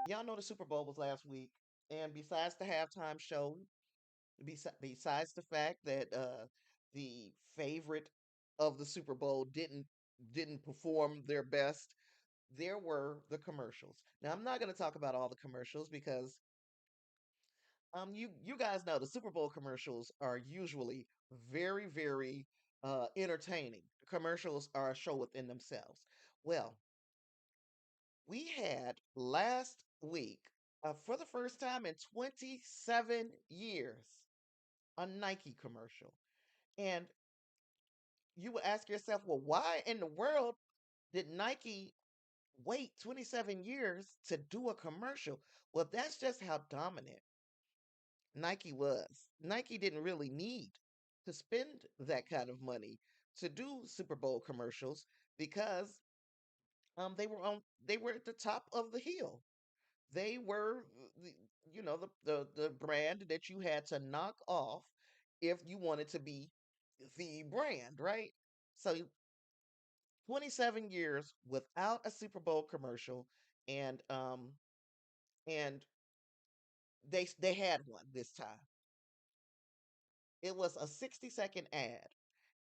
Y'all know the Super Bowl was last week, and besides the halftime show, besides the fact that the favorite of the Super Bowl didn't perform their best, there were the commercials. Now I'm not going to talk about all the commercials because you guys know the Super Bowl commercials are usually very entertaining. The commercials are a show within themselves. Well, we had last week, for the first time in 27 years, a Nike commercial. And you would ask yourself, well, why in the world did Nike wait 27 years to do a commercial? Well, that's just how dominant Nike was. Nike didn't really need to spend that kind of money to do Super Bowl commercials because they were at the top of the hill. They were the, the brand that you had to knock off if you wanted to be the brand, right? So 27 years without a Super Bowl commercial, and and they had one this time. It was a 60-second ad.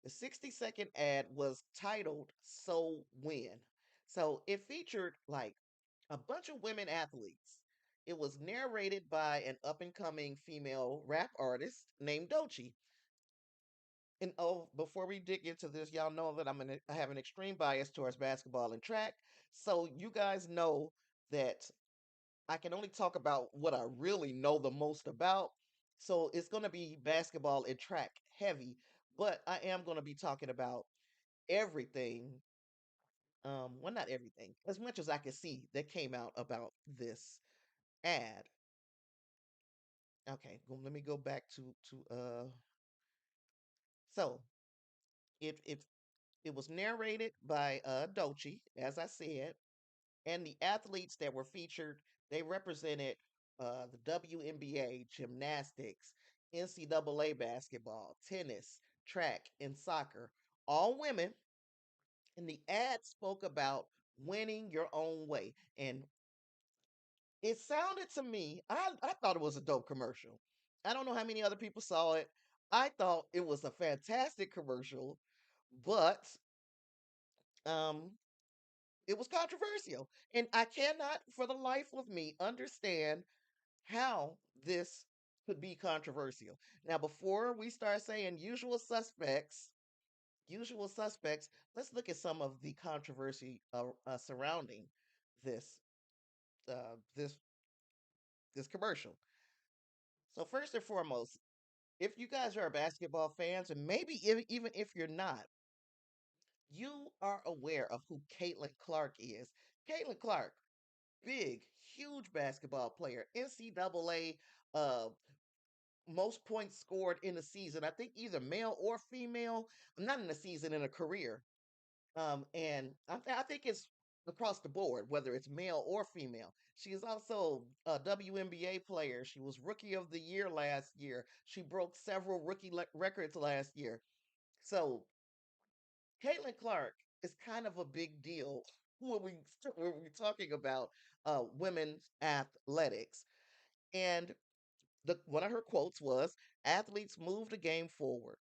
The 60-second ad was titled "So Win." So it featured like a bunch of women athletes. It was narrated by an up and coming female rap artist named Doechii. And oh, before we dig into this, y'all know that I have an extreme bias towards basketball and track. So you guys know that I can only talk about what I really know the most about. So it's going to be basketball and track heavy, but I am going to be talking about everything. Well, not everything, as much as I can see that came out about this ad. Okay, well, let me go back to so it it was narrated by Doechii, as I said, and the athletes that were featured, they represented the WNBA, gymnastics, NCAA basketball, tennis, track, and soccer, all women. And the ad spoke about winning your own way. And it sounded to me, I thought it was a dope commercial. I don't know how many other people saw it. I thought it was a fantastic commercial, but um, it was controversial. And I cannot, for the life of me, understand how this could be controversial. Now, before we start saying usual suspects, let's look at some of the controversy surrounding this uh, this this commercial. So first and foremost, if you guys are basketball fans, and maybe even if you're not, you are aware of who Caitlin Clark is. Caitlin Clark, big, huge basketball player, NCAA uh, most points scored in a season. I think either male or female, not in a season, in a career. And I think it's across the board, whether it's male or female. She is also a WNBA player. She was Rookie of the Year last year. She broke several records last year. So Caitlin Clark is kind of a big deal when we're talking about women's athletics. And one of her quotes was, "Athletes move the game forward.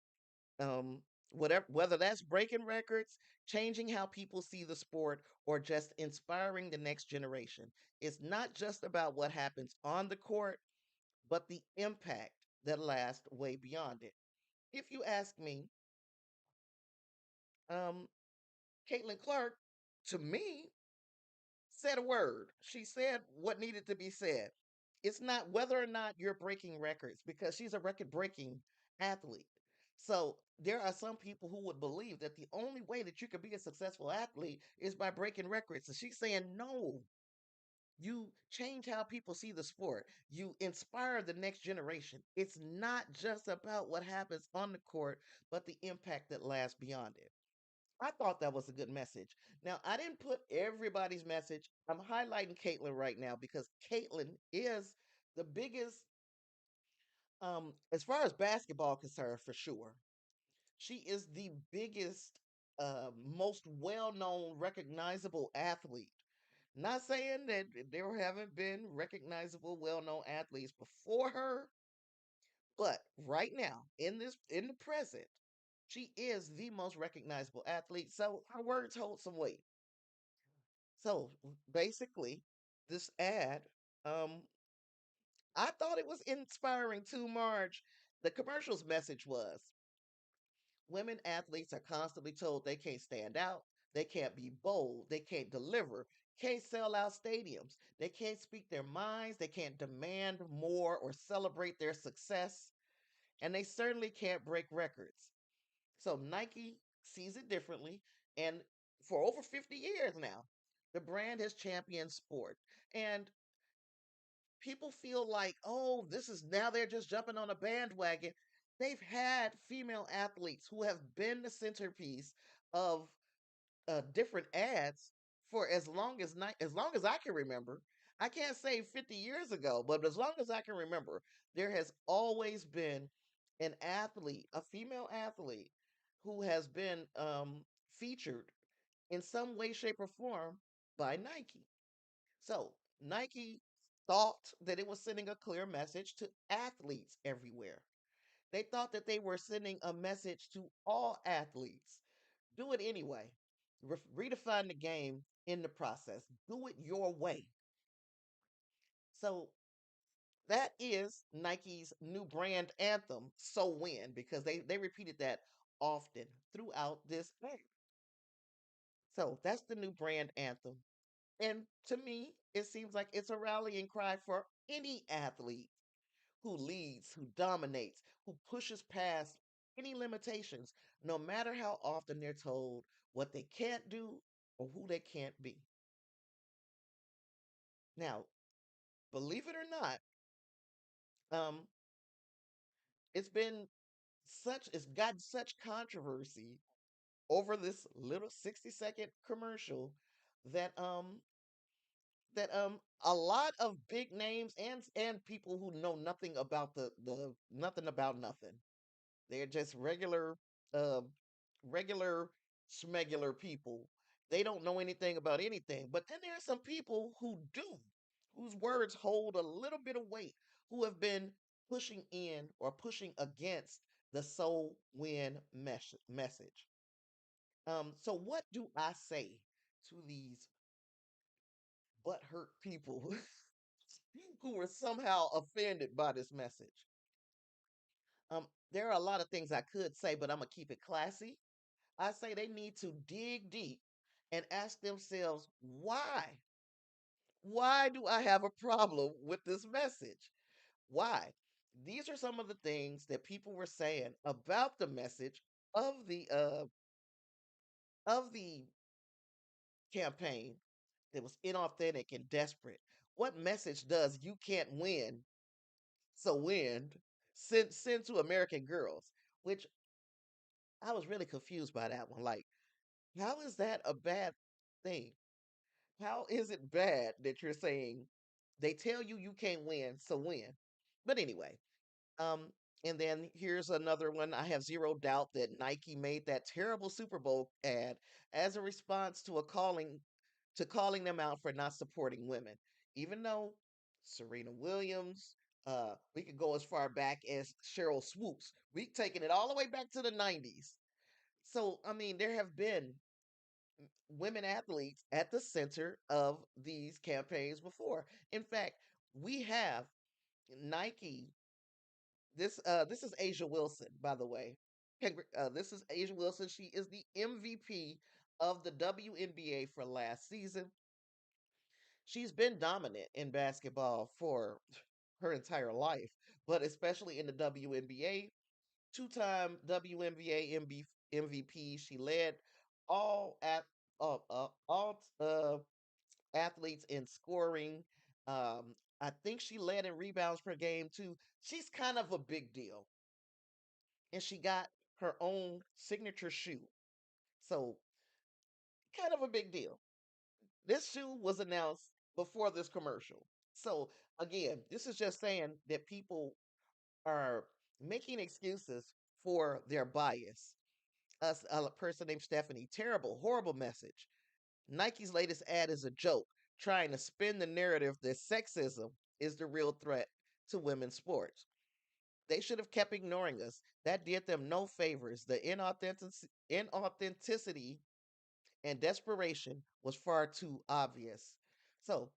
Um, whether that's breaking records, changing how people see the sport, or just inspiring the next generation. It's not just about what happens on the court, but the impact that lasts way beyond it." If you ask me, um, Caitlin Clark, to me, said a word. She said what needed to be said. It's not whether or not you're breaking records because she's a record breaking athlete. So there are some people who would believe that the only way that you can be a successful athlete is by breaking records. And she's saying, no, you change how people see the sport. You inspire the next generation. It's not just about what happens on the court, but the impact that lasts beyond it. I thought that was a good message. Now, I didn't put everybody's message. I'm highlighting Caitlin right now because Caitlin is the biggest, as far as basketball concerned, for sure. She is the biggest, most well known, recognizable athlete. Not saying that there haven't been recognizable, well-known athletes before her, but right now, in the present, she is the most recognizable athlete. So her words hold some weight. So basically, this ad, um, I thought it was inspiring too, Marge. The commercial's message was women athletes are constantly told they can't stand out, they can't be bold, they can't deliver, can't sell out stadiums, they can't speak their minds, they can't demand more or celebrate their success, and they certainly can't break records. So Nike sees it differently, and for over 50 years now, the brand has championed sport. And people feel like, oh, this is now they're just jumping on a bandwagon. They've had female athletes who have been the centerpiece of different ads for as long as I can remember. I can't say 50 years ago, but as long as I can remember, there has always been an athlete, a female athlete, who has been featured in some way, shape, or form by Nike. So Nike thought that it was sending a clear message to athletes everywhere. They thought that they were sending a message to all athletes. Do it anyway. Redefine the game in the process. Do it your way. So that is Nike's new brand anthem, So Win, because they repeated that often throughout this ad. So that's the new brand anthem. And to me, it seems like it's a rallying cry for any athlete who leads, who dominates, who pushes past any limitations, no matter how often they're told what they can't do or who they can't be. Now, believe it or not, um, it's gotten such controversy over this little 60-second commercial that a lot of big names and people who know nothing about the nothing about nothing. They're just uh regular schmegular people. They don't know anything about anything. But then there are some people who do, whose words hold a little bit of weight, who have been pushing in or pushing against the soul win message. So what do I say to these butthurt people who were somehow offended by this message? There are a lot of things I could say, but I'm gonna keep it classy. I say they need to dig deep and ask themselves, why? Why do I have a problem with this message? Why? These are some of the things that people were saying about the message of the campaign that was inauthentic and desperate. What message does you can't win, so win send to American girls? Which I was really confused by that one. Like, how is that a bad thing? How is it bad that you're saying they tell you you can't win, so win? But anyway, um, and then here's another one. I have zero doubt that Nike made that terrible Super Bowl ad as a response to calling them out for not supporting women. Even though Serena Williams, we could go as far back as Cheryl Swoops. We taking it all the way back to the 90s. So I mean, there have been women athletes at the center of these campaigns before. In fact, we have Nike. This is Asia Wilson, by the way. This is Asia Wilson. She is the MVP of the WNBA for last season. She's been dominant in basketball for her entire life, but especially in the WNBA. Two-time WNBA MVP. She led all at all athletes in scoring. I think she led in rebounds per game too. She's kind of a big deal, and she got her own signature shoe. So kind of a big deal. This shoe was announced before this commercial. So again, this is just saying that people are making excuses for their bias. A person named Stephanie, terrible, horrible message. Nike's latest ad is a joke. trying to spin the narrative that sexism is the real threat to women's sports. They should have kept ignoring us. That did them no favors. The inauthenticity and desperation was far too obvious. So,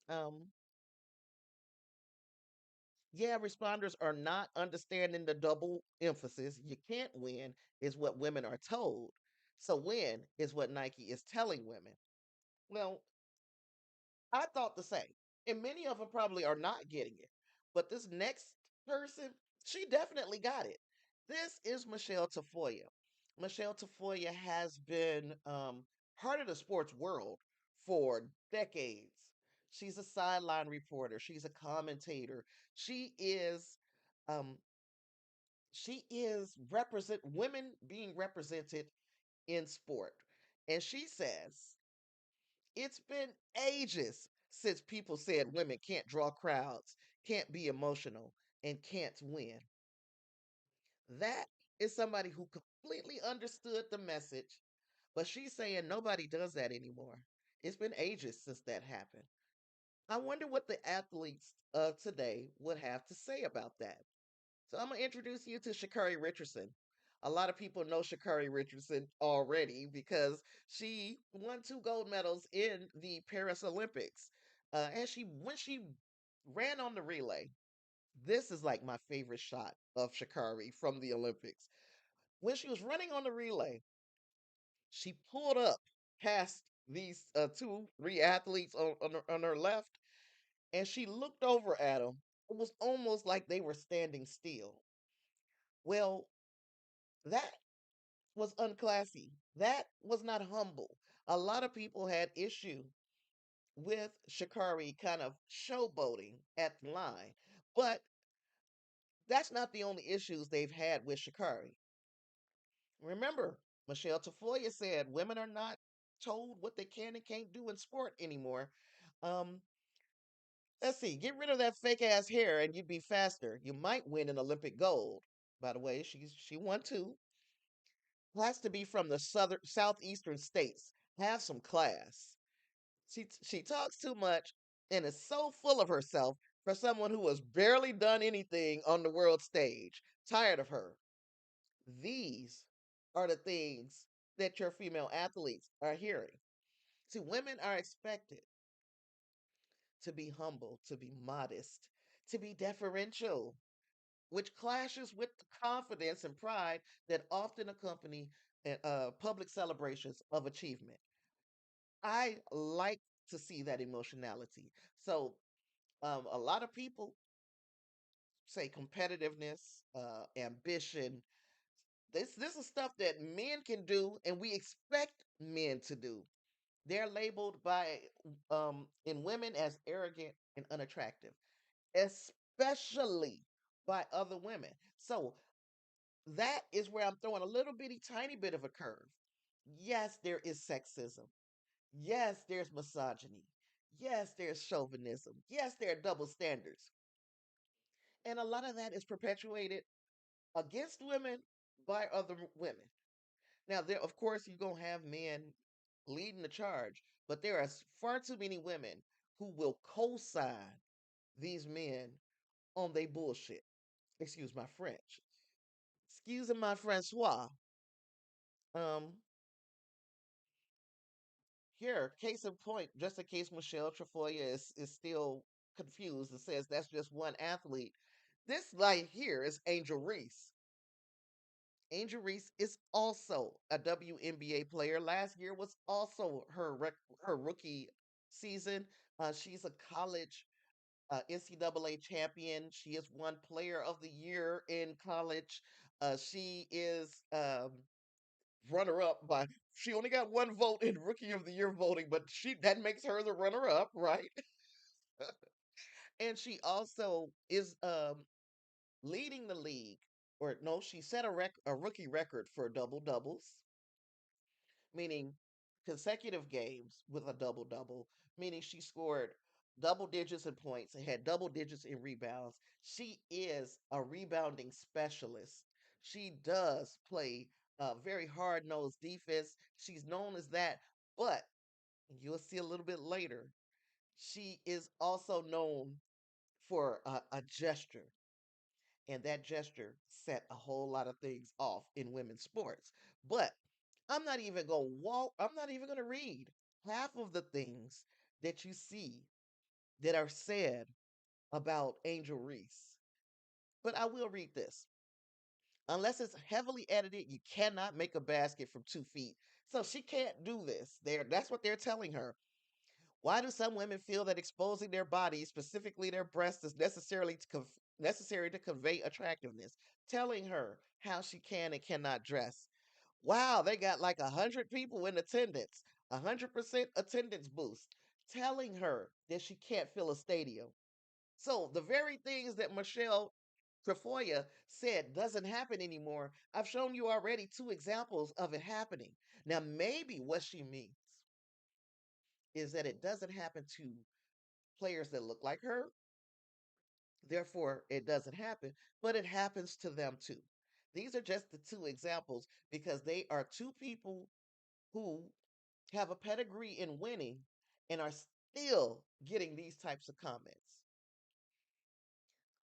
um, yeah, responders are not understanding the double emphasis. You can't win, is what women are told. So, win is what Nike is telling women. Well, I thought the same. And many of them probably are not getting it. But this next person, she definitely got it. This is Michelle Tafoya. Michelle Tafoya has been part of the sports world for decades. She's a sideline reporter. She's a commentator. She is um, she is represent women being represented in sport. And she says it's been ages since people said women can't draw crowds, can't be emotional, and can't win. That is somebody who completely understood the message, but she's saying nobody does that anymore. It's been ages since that happened. I wonder what the athletes of today would have to say about that. So I'm gonna introduce you to Sha'Carri Richardson. A lot of people know Sha'Carri Richardson already because she won 2 gold medals in the Paris Olympics. And she when she ran on the relay, this is like my favorite shot of Sha'Carri from the Olympics. When she was running on the relay, she pulled up past these two, three athletes on her left, and she looked over at them. It was almost like they were standing still. Well, that was unclassy. That was not humble. A lot of people had issue with Sha'Carri kind of showboating at the line, but that's not the only issues they've had with Sha'Carri. Remember, Michelle Tafoya said women are not told what they can and can't do in sport anymore. Um, let's see, get rid of that fake ass hair and you'd be faster. You might win an Olympic gold. By the way, she won two. Has to be from the southeastern states. Have some class. She talks too much and is so full of herself for someone who has barely done anything on the world stage. Tired of her. These are the things that your female athletes are hearing. See, women are expected to be humble, to be modest, to be deferential, which clashes with the confidence and pride that often accompany public celebrations of achievement. I like to see that emotionality. So, a lot of people say competitiveness, ambition. This is stuff that men can do, and we expect men to do. They're labeled by in women as arrogant and unattractive, especially by other women. So that is where I'm throwing a little bitty tiny bit of a curve. Yes, there is sexism. Yes, there's misogyny. Yes, there's chauvinism. Yes, there are double standards. And a lot of that is perpetuated against women by other women. Now, there, of course, you're going to have men leading the charge, but there are far too many women who will co sign these men on their bullshit. Excuse my French. Excuse my Francois. Um, Here, case in point, just in case Michelle Trefoya is still confused and says that's just one athlete. This right here is Angel Reese. Angel Reese is also a WNBA player. Last year was also her rookie season. She's a college NCAA champion. She is one player of the year in college. She is runner up by she only got one vote in rookie of the year voting, but she that makes her the runner up, right? And she also is leading the league, or no, she set a rookie record for double doubles, meaning consecutive games with a double double, meaning she scored double digits in points and had double digits in rebounds. She is a rebounding specialist. She does play very hard nosed defense. She's known as that, but You'll see a little bit later. She is also known for a gesture, and that gesture set a whole lot of things off in women's sports. But I'm not even gonna read half of the things that you see that are said about Angel Reese. But I will read this. Unless it's heavily edited, you cannot make a basket from 2 feet. So she can't do this. That's what they're telling her. Why do some women feel that exposing their bodies, specifically their breasts, is necessary to convey attractiveness? Telling her how she can and cannot dress. Wow, they got like 100 people in attendance, 100% attendance boost, telling her that she can't fill a stadium. So the very things that Michelle Trefoya said doesn't happen anymore. I've shown you already 2 examples of it happening. Now, maybe what she means is that it doesn't happen to players that look like her, therefore it doesn't happen, but it happens to them too. These are just the 2 examples because they are 2 people who have a pedigree in winning and are still getting these types of comments.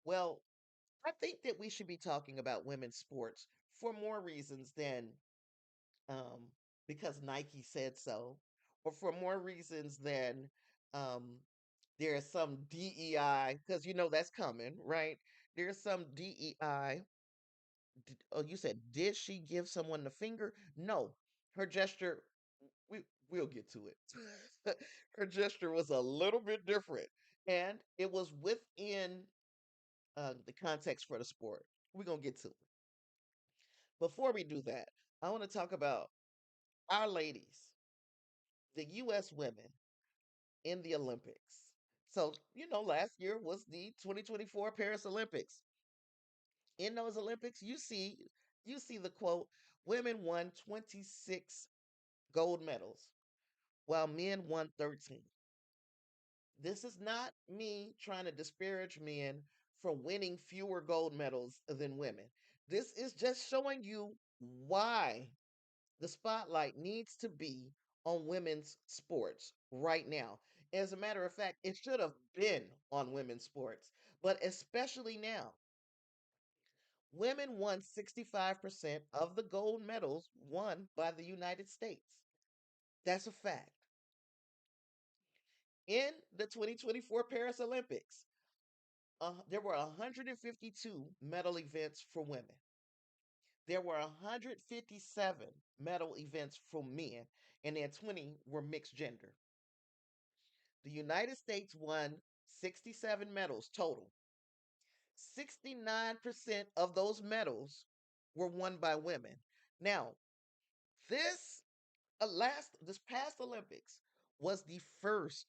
Well, I think that we should be talking about women's sports for more reasons than um, because Nike said so, or for more reasons than um, there's some DEI, because you know that's coming, right? There's some DEI. Oh, you said, did she give someone the finger? No, her gesture, we'll get to it. Her gesture was a little bit different, and it was within the context for the sport. We're going to get to it. Before we do that, I want to talk about our ladies, the U.S. women in the Olympics. So, last year was the 2024 Paris Olympics. In those Olympics, you see the quote, women won 26 gold medals while men won 13. This is not me trying to disparage men for winning fewer gold medals than women. This is just showing you why the spotlight needs to be on women's sports right now. As a matter of fact, it should have been on women's sports, but especially now. Women won 65% of the gold medals won by the United States. That's a fact. In the 2024 Paris Olympics, there were 152 medal events for women. There were 157 medal events for men, and then 20 were mixed gender. The United States won 67 medals total. 69% of those medals were won by women. Now, this this past Olympics was the first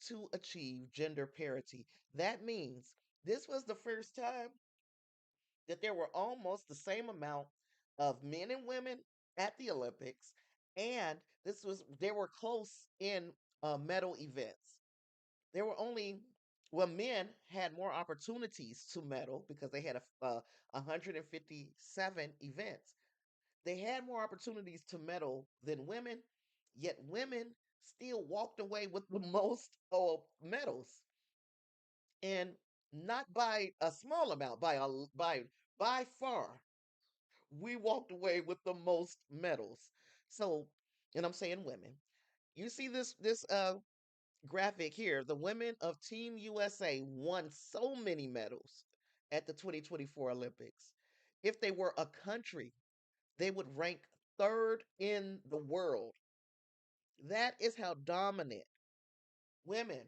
to achieve gender parity. That means this was the first time that there were almost the same amount of men and women at the Olympics, and they were close in medal events. There were only well, men had more opportunities to medal because they had 157 events. They had more opportunities to medal than women, yet women still walked away with the most medals, and not by a small amount, by far. We walked away with the most medals. So, and I'm saying women. You see this graphic here. The women of Team USA won so many medals at the 2024 Olympics. If they were a country, they would rank third in the world. That is how dominant women,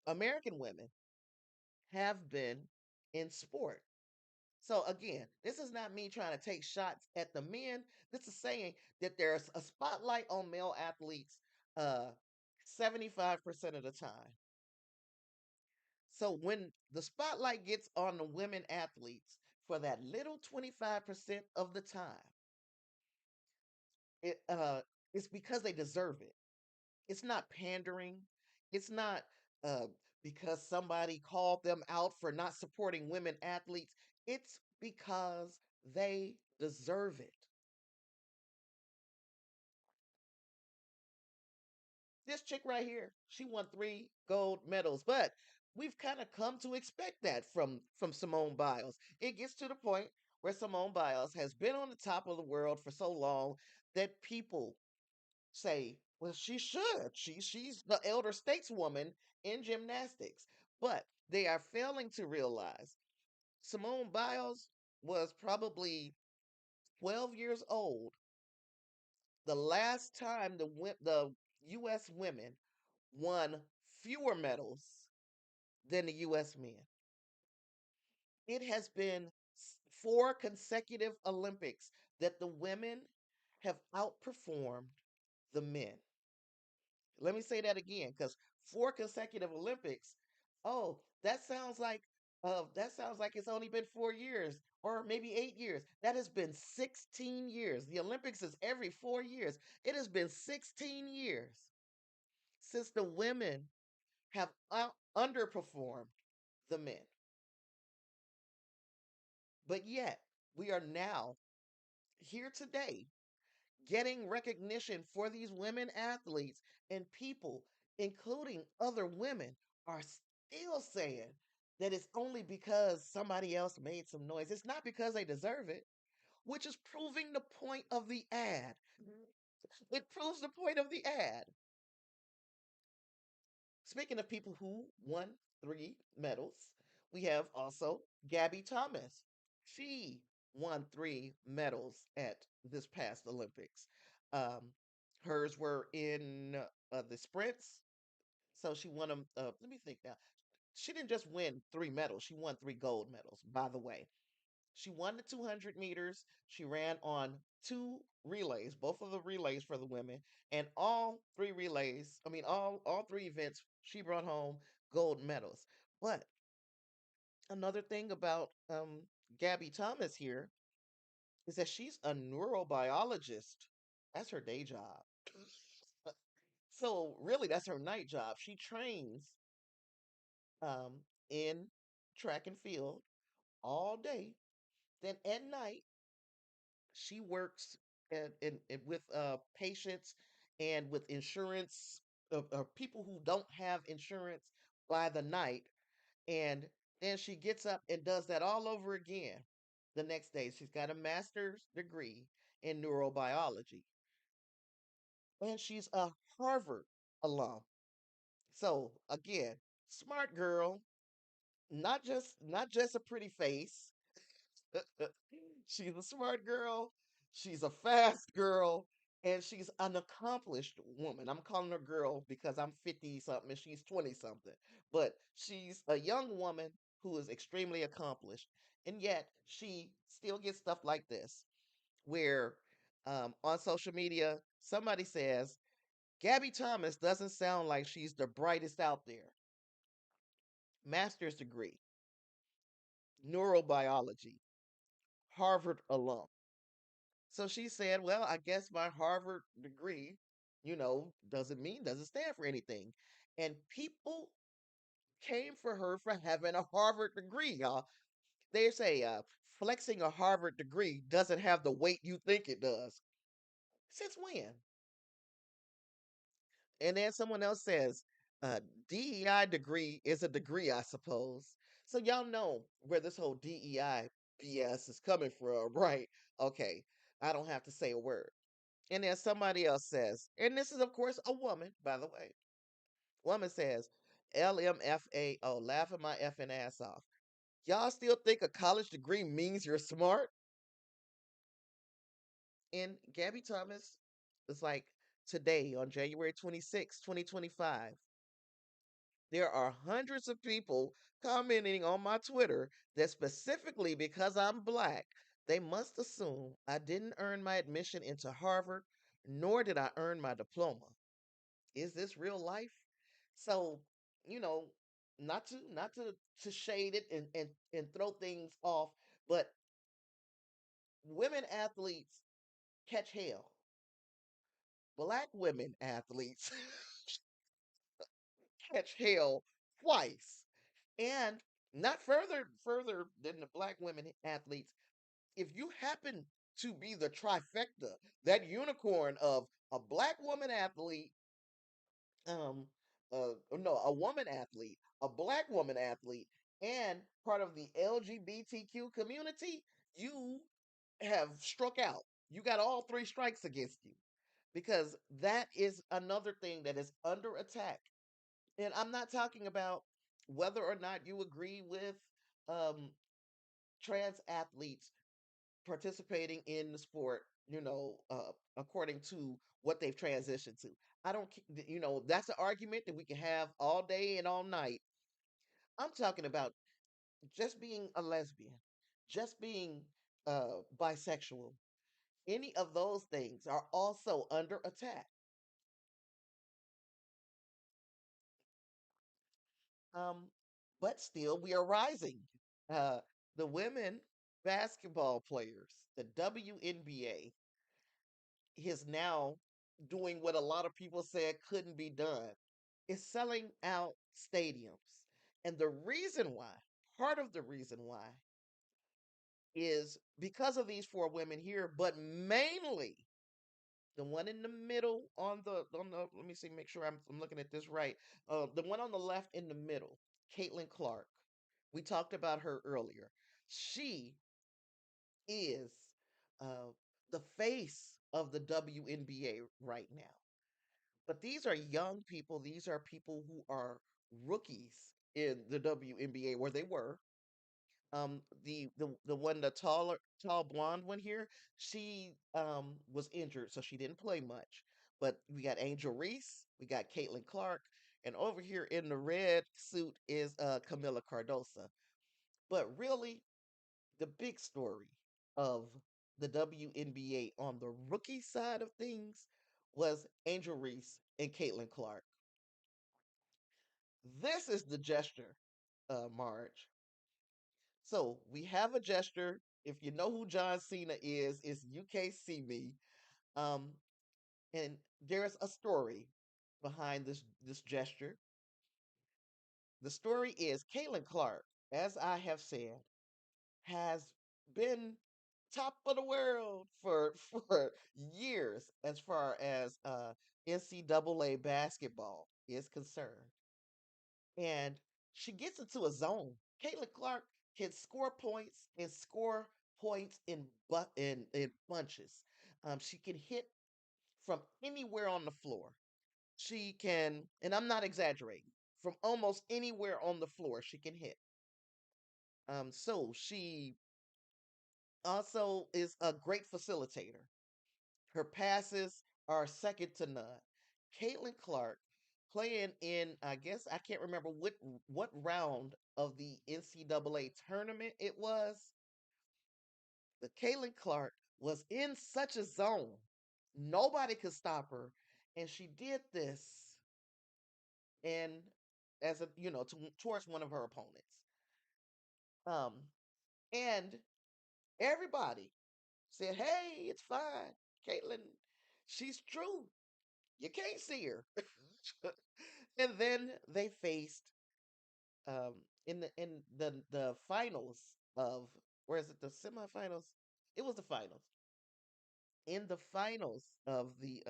American women, have been in sport. So again, this is not me trying to take shots at the men. This is saying that there's a spotlight on male athletes 75% of the time. So when the spotlight gets on the women athletes for that little 25% of the time, it it's because they deserve it. It's not pandering. It's not uh, because somebody called them out for not supporting women athletes. It's because they deserve it. This chick right here, she won 3 gold medals, but we've kind of come to expect that from Simone Biles. It gets to the point where Simone Biles has been on the top of the world for so long that people say, well, she should. She's the elder stateswoman in gymnastics. But they are failing to realize Simone Biles was probably 12 years old the last time the U.S. women won fewer medals than the U.S. men. It has been 4 consecutive Olympics that the women have outperformed the men. Let me say that again, because 4 consecutive Olympics. Oh, that sounds like it's only been 4 years or maybe 8 years. That has been 16 years. The Olympics is every 4 years. It has been 16 years since the women have underperformed the men. But yet, we are now here today getting recognition for these women athletes, and people, including other women, are still saying that it's only because somebody else made some noise. It's not because they deserve it, which is proving the point of the ad. It proves the point of the ad. Speaking of people who won 3 medals, we have also Gabby Thomas. She won 3 medals at this past Olympics. Um, Hers were in the sprints. So she won them. Let me think now. She didn't just win 3 medals, she won 3 gold medals, by the way. She won the 200 meters. She ran on 2 relays, both of the relays for the women, and all 3 relays. I mean, all 3 events. She brought home gold medals. But another thing about Gabby Thomas here is that she's a neurobiologist. That's her day job. So really, that's her night job. She trains um, in track and field all day. Then at night, she works with patients and with insurance people who don't have insurance by the night, and then she gets up and does that all over again the next day. She's got a master's degree in neurobiology, and she's a Harvard alum. So again, smart girl, not just a pretty face. She's a smart girl. She's a fast girl. And she's an accomplished woman. I'm calling her girl because I'm 50 something and she's 20 something. But she's a young woman who is extremely accomplished. And yet she still gets stuff like this, where on social media, somebody says, Gabby Thomas doesn't sound like she's the brightest out there. Master's degree, neurobiology, Harvard alum. So she said, well, I guess my Harvard degree, doesn't stand for anything. And people came for her for having a Harvard degree, y'all. They say flexing a Harvard degree doesn't have the weight you think it does. Since when? And then someone else says, DEI degree is a degree, I suppose. So y'all know where this whole DEI BS is coming from, right? Okay, I don't have to say a word. And then somebody else says, and this is, of course, a woman, by the way. Woman says, LMFAO, laughing my effing ass off. Y'all still think a college degree means you're smart? And Gabby Thomas is like, today on January 26, 2025, there are hundreds of people commenting on my Twitter that specifically because I'm black, they must assume I didn't earn my admission into Harvard, nor did I earn my diploma. Is this real life? So, you know, not to shade it and throw things off, but women athletes catch hell. Black women athletes catch hell twice. And not further than the black women athletes, if you happen to be the trifecta, that unicorn of a black woman athlete, no, a woman athlete, a black woman athlete, and part of the LGBTQ community, you have struck out. You got all three strikes against you because that is another thing that is under attack. And I'm not talking about whether or not you agree with um, trans athletes participating in the sport, according to what they've transitioned to. I don't, that's an argument that we can have all day and all night. I'm talking about just being a lesbian, just being bisexual. Any of those things are also under attack. Um, but still, we are rising. Uh, the women basketball players, the WNBA, is now doing what a lot of people said couldn't be done. It's selling out stadiums. And the reason why, part of the reason why, is because of these four women here, but mainly the one in the middle on the let me see, make sure I'm looking at this right. The one on the left in the middle, Caitlin Clark. We talked about her earlier. She is uh, the face of the WNBA right now. But these are young people. These are people who are rookies in the WNBA, where they were. The one, the tall blonde one here, she was injured, so she didn't play much. But we got Angel Reese, we got Caitlin Clark, and over here in the red suit is Camila Cardosa. But really, the big story of the WNBA on the rookie side of things was Angel Reese and Caitlin Clark. This is the gesture, Marge. So we have a gesture. If you know who John Cena is, it's You Can't See Me. Um, and there's a story behind this gesture. The story is Caitlin Clark, as I have said, has been top of the world for for years as far as NCAA basketball is concerned. And she gets into a zone. Caitlin Clark can score points and score points in bunches. She can hit from anywhere on the floor. She can, and I'm not exaggerating, from almost anywhere on the floor she can hit. So she also is a great facilitator. Her passes are second to none. Caitlin Clark playing in, I guess I can't remember what round of the NCAA tournament it was, but Caitlin Clark was in such a zone, nobody could stop her, and she did this, and as a towards one of her opponents, um, and everybody said, "Hey, it's fine, Caitlin. She's true. You can't see her." And then they faced in the finals of, where is it, the semifinals? It was the finals. In the finals of the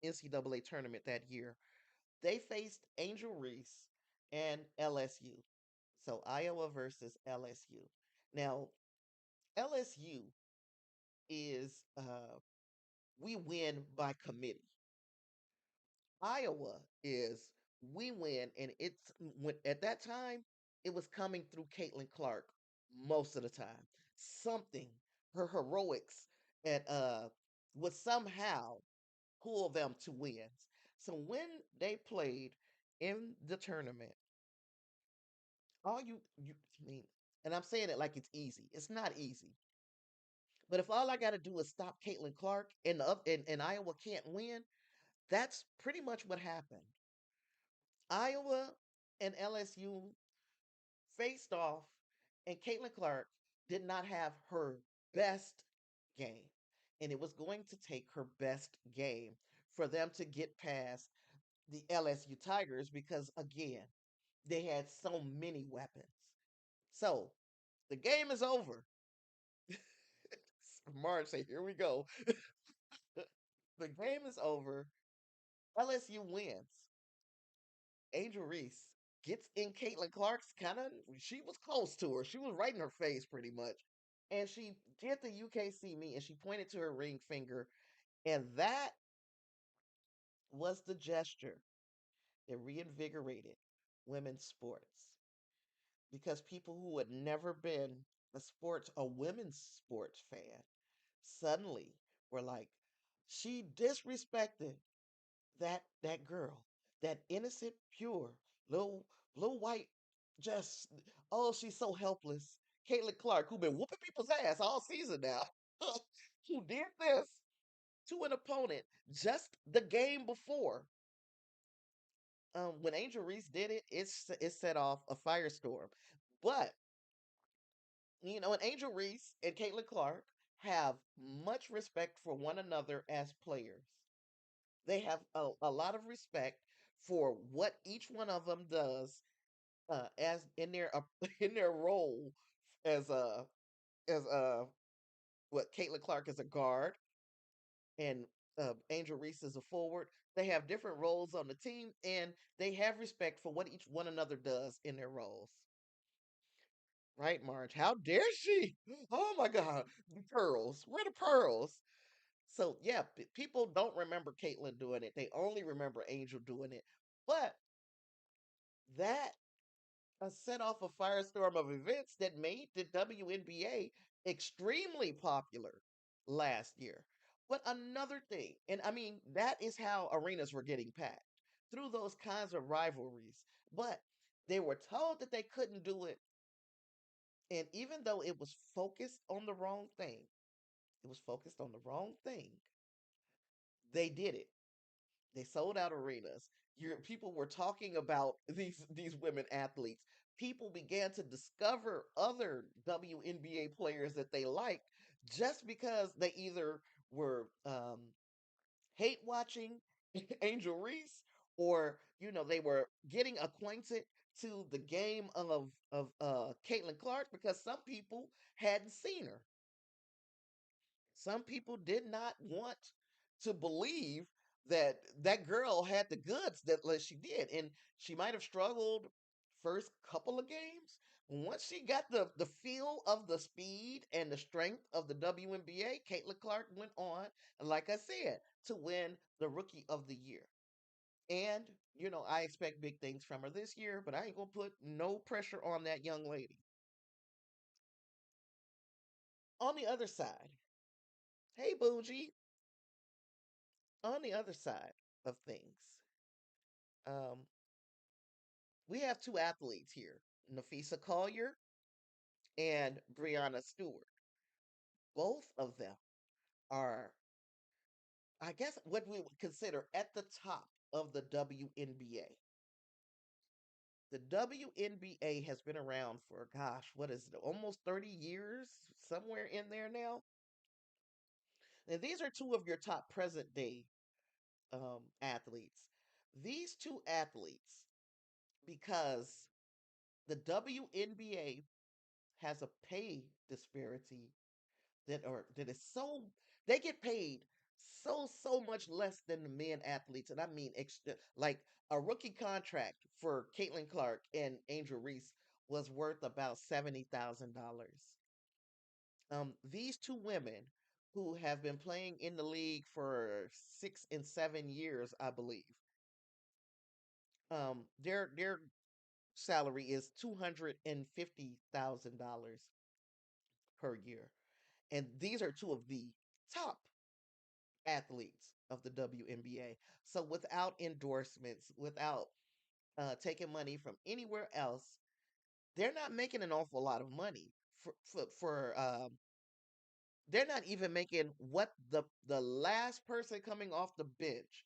NCAA tournament that year, they faced Angel Reese and LSU. So Iowa versus LSU. Now, LSU is we win by committee. Iowa is we win, and it's when at that time it was coming through Caitlin Clark most of the time. Something, her heroics, and would somehow pull them to wins. So when they played in the tournament, all you I mean, and I'm saying it like it's easy. It's not easy. But if all I got to do is stop Caitlin Clark and Iowa can't win, that's pretty much what happened. Iowa and LSU faced off, and Caitlin Clark did not have her best game. And it was going to take her best game for them to get past the LSU Tigers because, again, they had so many weapons. So the game is over. Marge say, "Here we go." The game is over. LSU wins. Angel Reese gets in Caitlin Clark's kind of, she was close to her. She was right in her face pretty much. And she did the UKC me and she pointed to her ring finger. And that was the gesture that reinvigorated women's sports. Because people who had never been a women's sports fan, suddenly were like, she disrespected that girl, that innocent, pure, little white, just oh, she's so helpless. Caitlin Clark, who been whooping people's ass all season now, who did this to an opponent just the game before. When Angel Reese did it, it set off a firestorm. But and Angel Reese and Caitlin Clark have much respect for one another as players. They have a lot of respect for what each one of them does as in their in their role as what Caitlin Clark is a guard and Angel Reese is a forward. They have different roles on the team, and they have respect for what each one another does in their roles. Right, Marge? How dare she? Oh my God, the pearls. Where the pearls? So yeah, people don't remember Caitlyn doing it. They only remember Angel doing it. But that set off a firestorm of events that made the WNBA extremely popular last year. But another thing, and I mean, that is how arenas were getting packed through those kinds of rivalries. But they were told that they couldn't do it. And even though it was focused on the wrong thing, it was focused on the wrong thing, they did it. They sold out arenas. People were talking about these women athletes. People began to discover other WNBA players that they liked just because they either were hate watching Angel Reese, or they were getting acquainted to the game of Caitlin Clark because some people hadn't seen her. Some people did not want to believe that that girl had the goods that like, she did, and she might have struggled first couple of games. Once she got the feel of the speed and the strength of the WNBA, Caitlin Clark went on, like I said, to win the Rookie of the Year. And I expect big things from her this year, but I ain't gonna put no pressure on that young lady. On the other side, hey Bougie, on the other side of things, um, we have two athletes here, Nafisa Collier and Brianna Stewart. Both of them are, I guess, what we would consider at the top of the WNBA. The WNBA has been around for, gosh, what is it, almost 30 years, somewhere in there now. And these are two of your top present day athletes. These two athletes, because the WNBA has a pay disparity that is so they get paid so much less than the men athletes, and I mean extra. Like a rookie contract for Caitlin Clark and Angel Reese was worth about $70,000. These two women who have been playing in the league for 6 and 7 years, I believe, their salary is $250,000 per year. And these are two of the top athletes of the WNBA. So without endorsements, without taking money from anywhere else, they're not making an awful lot of money for they're not even making what the last person coming off the bench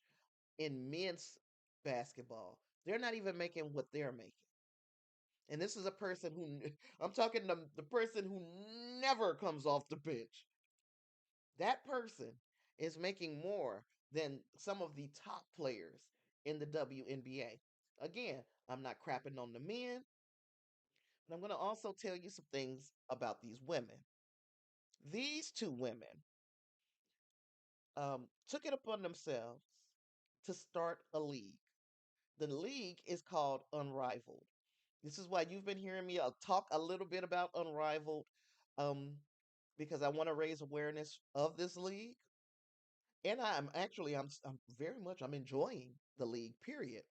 in men's basketball. They're not even making what they're making. And this is a person who I'm talking the person who never comes off the bench. That person is making more than some of the top players in the WNBA. Again, I'm not crapping on the men, but I'm going to also tell you some things about these women. These two women took it upon themselves to start a league. The league is called Unrivaled. This is why you've been hearing me talk a little bit about Unrivaled, um, because I want to raise awareness of this league, and I'm very much I'm enjoying the league. Period.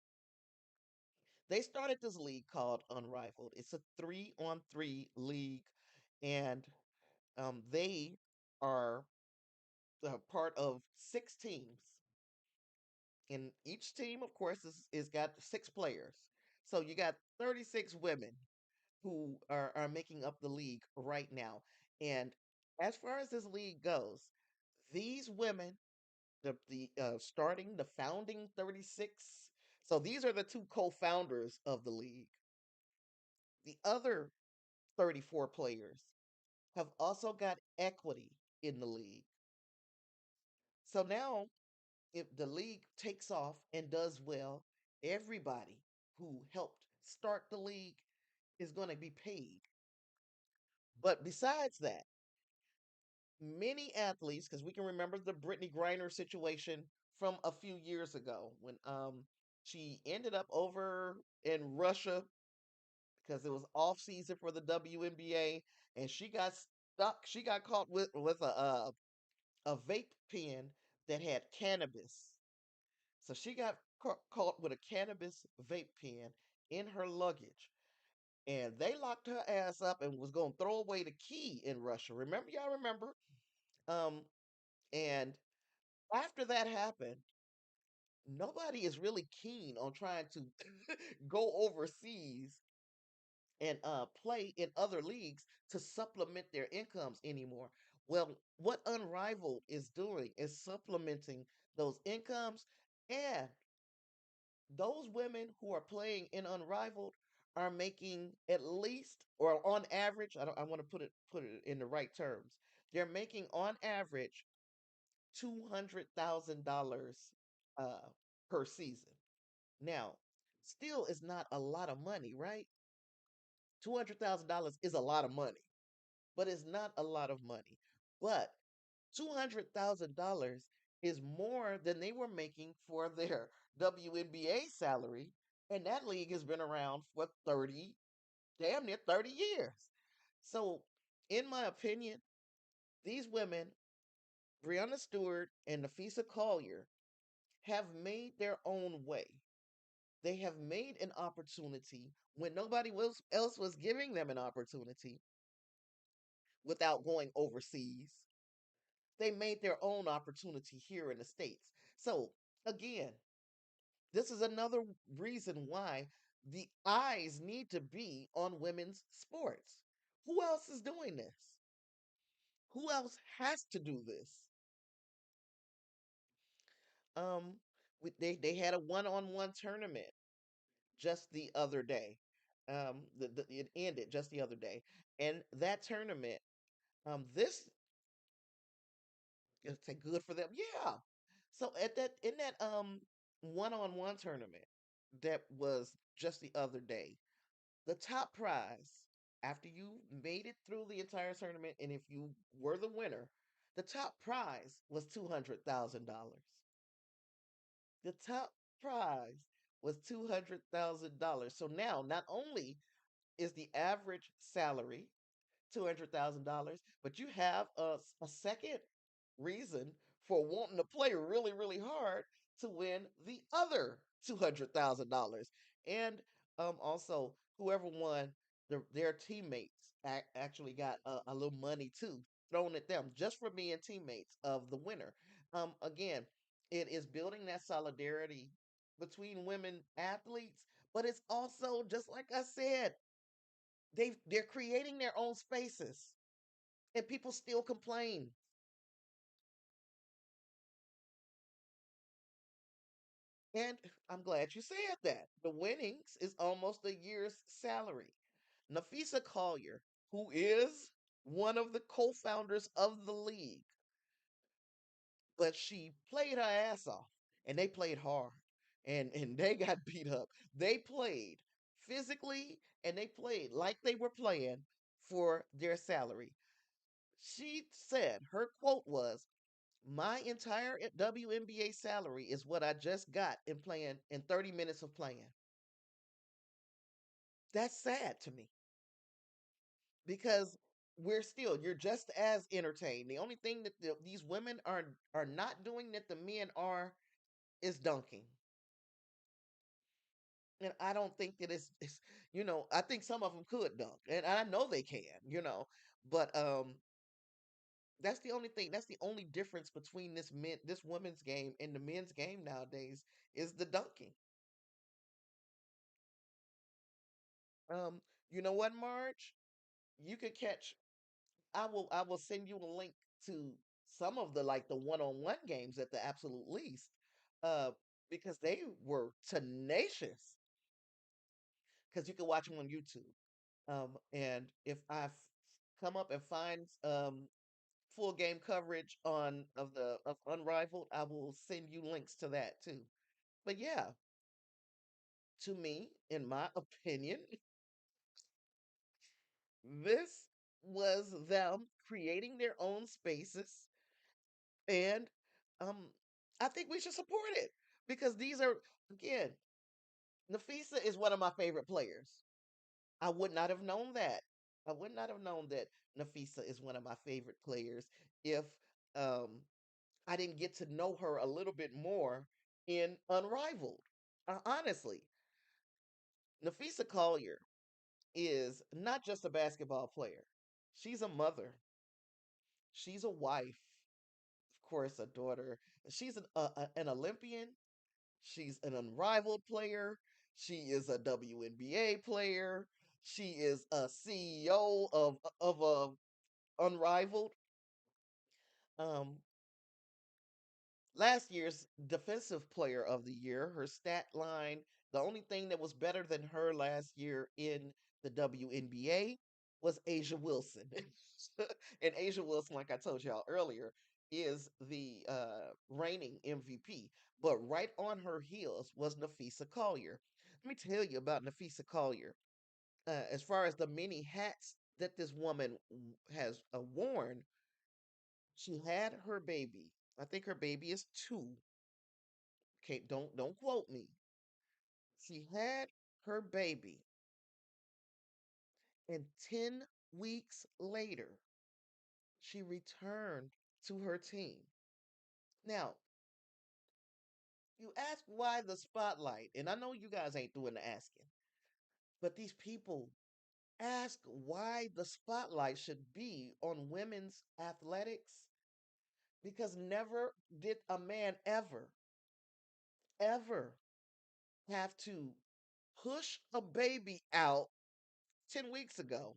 They started this league called Unrivaled. It's a 3-on-3 league, and they are part of 6 teams, and each team, of course, is got 6 players. So you got 36 women who are making up the league right now. And as far as this league goes, these women, the starting the founding 36, so these are the two co-founders of the league. The other 34 players have also got equity in the league. So now, if the league takes off and does well, everybody who helped start the league is going to be paid. But besides that, many athletes, because we can remember the Brittany Griner situation from a few years ago when she ended up over in Russia because it was off season for the WNBA, and she got stuck. She got caught with a vape pen that had cannabis. So she got caught with a cannabis vape pen in her luggage, and they locked her ass up and was going to throw away the key in Russia. Remember, y'all remember? Um, and after that happened, nobody is really keen on trying to go overseas and play in other leagues to supplement their incomes anymore. Well, what Unrivaled is doing is supplementing those incomes, and those women who are playing in Unrivaled are making at least, or on average, I want to put it in the right terms. They're making on average $200,000 uh per season. Now, still is not a lot of money, right? $200,000 is a lot of money, but it's not a lot of money. But $200,000 is more than they were making for their WNBA salary, and that league has been around for 30, damn near 30 years. So, in my opinion, these women, Brianna Stewart and Nafisa Collier, have made their own way. They have made an opportunity when nobody else was giving them an opportunity without going overseas. They made their own opportunity here in the States. So, again, this is another reason why the eyes need to be on women's sports. Who else is doing this? Who else has to do this? Um, they had a one-on-one tournament just the other day. It ended just the other day, and that tournament, this is say good for them. Yeah. So at that in that one-on-one tournament that was just the other day, the top prize after you made it through the entire tournament, and if you were the winner, the top prize was $200,000. The top prize was $200,000. So now, not only is the average salary $200,000, but you have a second reason for wanting to play really, really hard to win the other $200,000. And also, whoever won, their teammates actually got a little money too thrown at them just for being teammates of the winner. Again, it is building that solidarity between women athletes, but it's also, just like I said, they're creating their own spaces, and people still complain. And I'm glad you said that. The winnings is almost a year's salary. Nafisa Collier, who is one of the co-founders of the league, but she played her ass off, and they played hard, and they got beat up. They played physically, and they played like they were playing for their salary. She said her quote was, My entire WNBA salary is what I just got in playing in 30 minutes of playing. That's sad to me because you're just as entertained. The only thing that these women are not doing that the men are is dunking. And I don't think that I think some of them could dunk, and I know they can, but that's the only thing. That's the only difference between this women's game and the men's game nowadays is the dunking. Um, you know what, Marge? You could catch. I will send you a link to some of the one-on-one games at the absolute least, uh, because they were tenacious. Because you can watch them on YouTube. And if come up and find full game coverage of Unrivaled, I will send you links to that too. But yeah, to me, in my opinion, this was them creating their own spaces, and um, I think we should support it because these are again, Nafisa is one of my favorite players. I would not have known that. I would not have known that Nafisa is one of my favorite players if um, I didn't get to know her a little bit more in Unrivaled. Honestly, Nafisa Collier is not just a basketball player. She's a mother. She's a wife. Of course, a daughter. She's an Olympian. She's an unrivaled player. She is a WNBA player. She is a CEO of Unrivaled. Um, Last year's defensive player of the year, her stat line, the only thing that was better than her last year in the WNBA was Asia Wilson. And Asia Wilson, like I told y'all earlier, is the reigning MVP. But right on her heels was Nafisa Collier. Let me tell you about Nafisa Collier. As far as the many hats that this woman has worn, she had her baby. I think her baby is 2. Okay, don't quote me. She had her baby, and 10 weeks later, she returned to her team. Now, you ask why the spotlight, and I know you guys ain't doing the asking, but these people ask why the spotlight should be on women's athletics because never did a man ever have to push a baby out 10 weeks ago,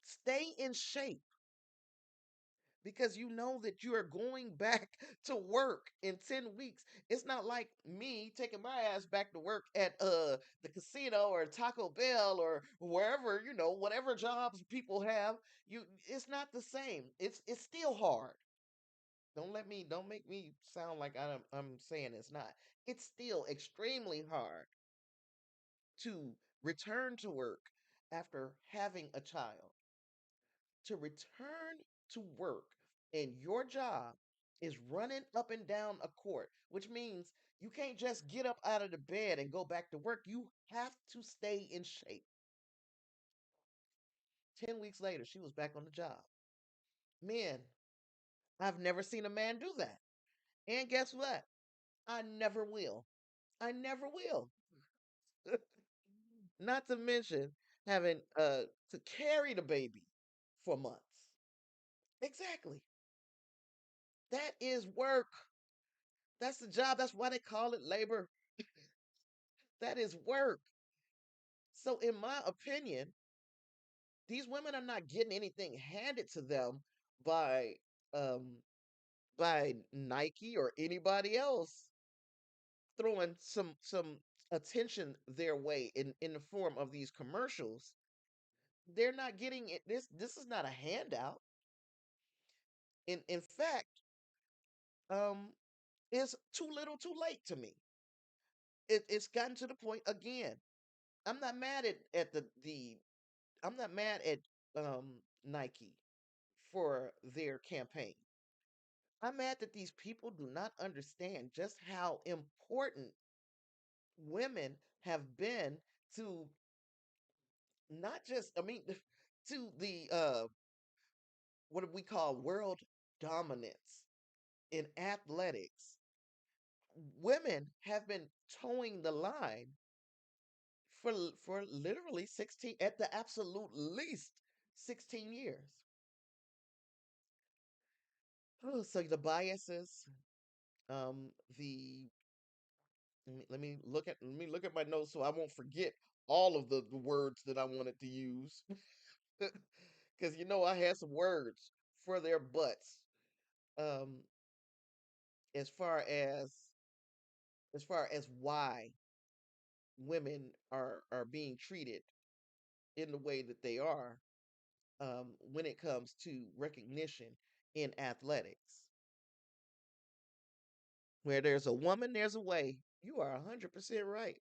stay in shape because you know that you are going back to work in 10 weeks. It's not like me taking my ass back to work at the casino or Taco Bell or wherever, whatever jobs people have. It's not the same. It's still hard. Don't make me sound like I'm saying it's not. It's still extremely hard to return to work after having a child. To return to work and your job is running up and down a court, which means you can't just get up out of the bed and go back to work. You have to stay in shape. 10 weeks later, she was back on the job. Men, I've never seen a man do that. And guess what? I never will. I never will. Not to mention having to carry the baby for months. Exactly. That is work. That's the job. That's why they call it labor. That is work. So, in my opinion, these women are not getting anything handed to them by um by Nike or anybody else throwing some attention their way in the form of these commercials. They're not getting it. This is not a handout. In fact, um, it's too little, too late to me. It's gotten to the point again. I'm not mad at the I'm not mad at Nike for their campaign. I'm mad that these people do not understand just how important women have been to not just, I mean, to the what do we call world dominance in athletics. Women have been towing the line for literally 16, at the absolute least 16 years. Oh, so the biases, um, the let me look at my notes so I won't forget all of the words that I wanted to use. Because I had some words for their butts. Um, as far as why women are being treated in the way that they are, when it comes to recognition in athletics. Where there's a woman, there's a way. You are 100% right.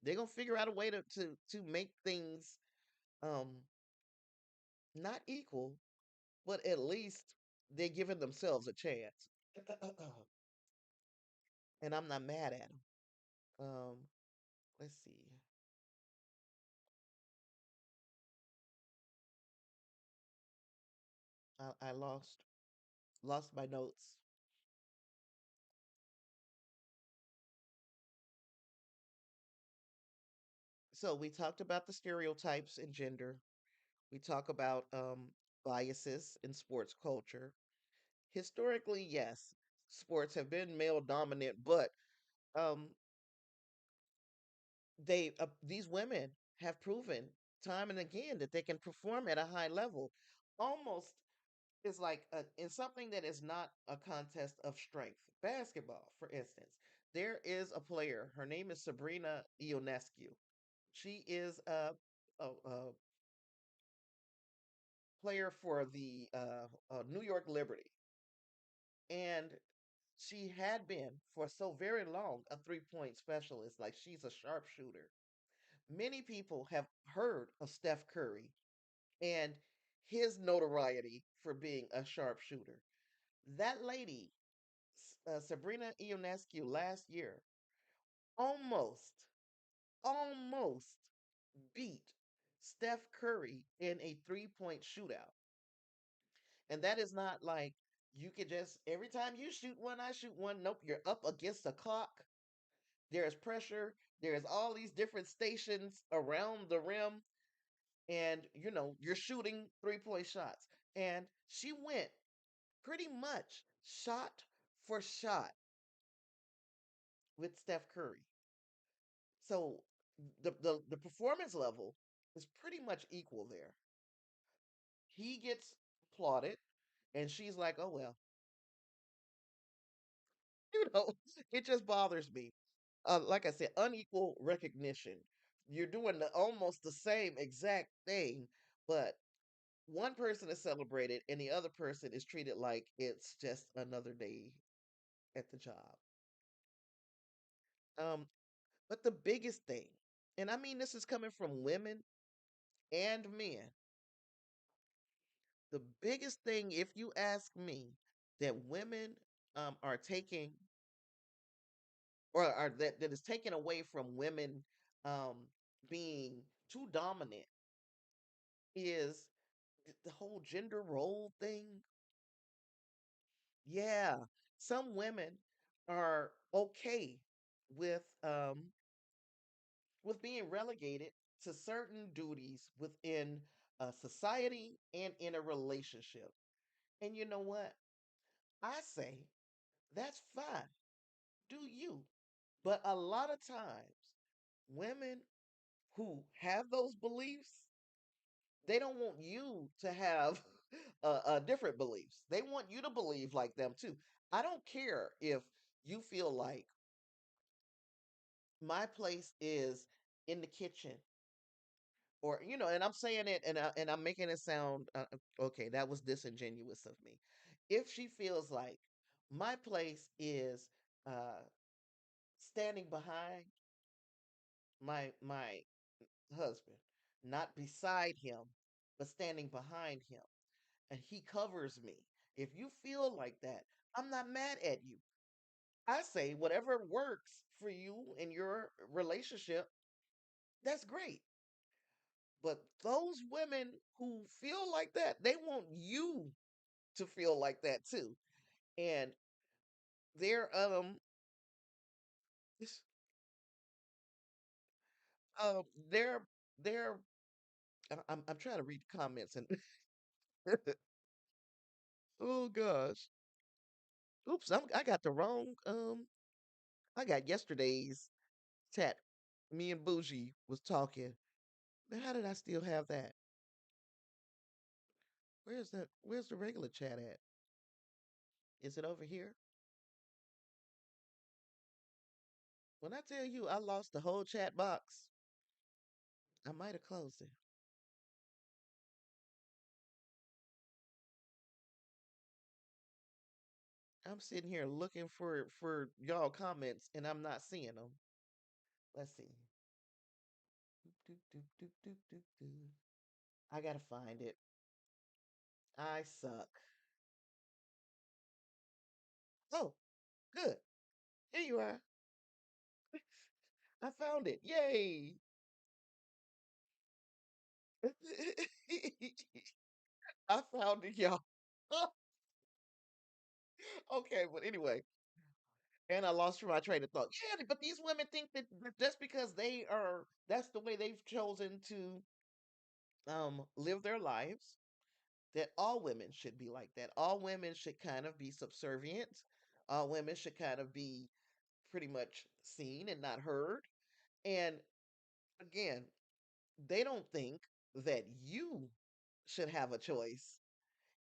They're gonna figure out a way to make things um not equal, but at least they're giving themselves a chance. And I'm not mad at them. Let's see. I lost my notes. So we talked about the stereotypes in gender. We talk about biases in sports culture. Historically, yes, sports have been male dominant, but um, these women have proven time and again that they can perform at a high level. Almost is like in something that is not a contest of strength. Basketball, for instance, there is a player. Her name is Sabrina Ionescu. She is a player for the New York Liberty, and she had been for so very long a 3-point specialist. Like, she's a sharpshooter. Many people have heard of Steph Curry and his notoriety for being a sharpshooter. That lady, Sabrina Ionescu, last year almost, almost beat Steph Curry in a 3-point shootout. And that is not like you could just, every time you shoot one, I shoot one. Nope, you're up against the clock. There's pressure. There's all these different stations around the rim. And, you're shooting 3-point shots. And she went pretty much shot for shot with Steph Curry. So the performance level is pretty much equal there. He gets applauded, and she's like, "Oh well," you know. It just bothers me. Like I said, unequal recognition. You're doing almost the same exact thing, but one person is celebrated, and the other person is treated like it's just another day at the job. Um, but the biggest thing, and I mean this is coming from women and men, the biggest thing, if you ask me, that women are taking, or are that is taken away from women um, being too dominant, is the whole gender role thing. Yeah, some women are okay with um, with being relegated to certain duties within a society and in a relationship. And you know what? I say that's fine. Do you? But a lot of times, women who have those beliefs, they don't want you to have different beliefs. They want you to believe like them too. I don't care if you feel like my place is in the kitchen, or and I'm saying it, and I'm making it sound okay. That was disingenuous of me. If she feels like my place is uh, standing behind my husband, not beside him, but standing behind him, and he covers me. If you feel like that, I'm not mad at you. I say whatever works for you in your relationship, that's great. But those women who feel like that, they want you to feel like that too. And they're it's, uh they're they're I'm trying to read the comments and oh gosh. Oops, I got the wrong I got yesterday's chat. Me and Bougie was talking. Now, how did I still have that? Where's that? Where's the regular chat at? Is it over here? When I tell you I lost the whole chat box, I might have closed it. I'm sitting here looking for y'all comments and I'm not seeing them. Let's see. Doop, doop, doop, doop, doop, doop, doop. I gotta find it. I suck. Oh, good. Here you are. I found it. Yay! I found it, y'all. Okay, but anyway, and I lost my train of thought. Yeah, but these women think that just because that's the way they've chosen to live their lives, that all women should be like that. All women should kind of be subservient. All women should kind of be pretty much seen and not heard. And again, they don't think that you should have a choice,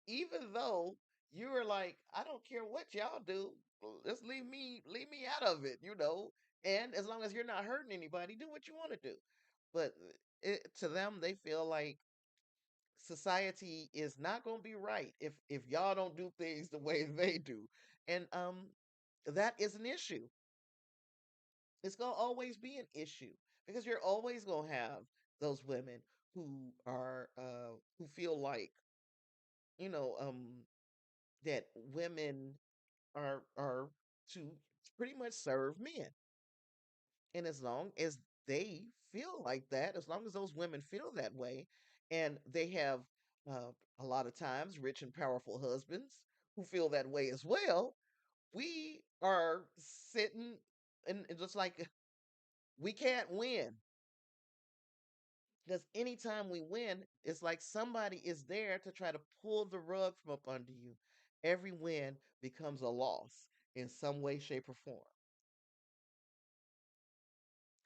even though you are like, I don't care what y'all do, just leave me out of it. And as long as you're not hurting anybody, do what you want to do. But to them, they feel like society is not going to be right if y'all don't do things the way they do, and that is an issue. It's going to always be an issue because you're always going to have those women who feel like you know that women are to pretty much serve men. And as long as they feel like that, as long as those women feel that way, and they have uh, a lot of times rich and powerful husbands who feel that way as well, we are sitting and just like we can't win. Because anytime we win, it's like somebody is there to try to pull the rug from up under you. Every win becomes a loss in some way, shape, or form.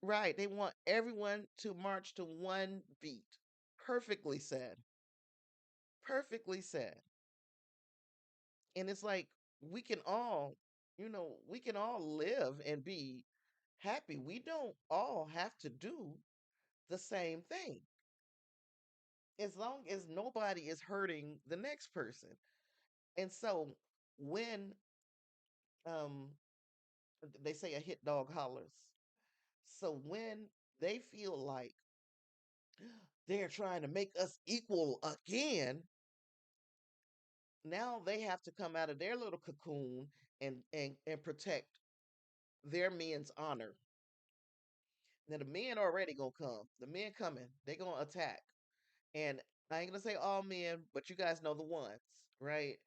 Right. They want everyone to march to one beat. Perfectly said. Perfectly said. And it's like we can all live and be happy. We don't all have to do the same thing as long as nobody is hurting the next person. And so when um they say a hit dog hollers. So when they feel like they're trying to make us equal again, now they have to come out of their little cocoon and protect their men's honor. Now the men already gonna come. The men coming. They gonna attack. And I ain't gonna say all men, but you guys know the ones, right?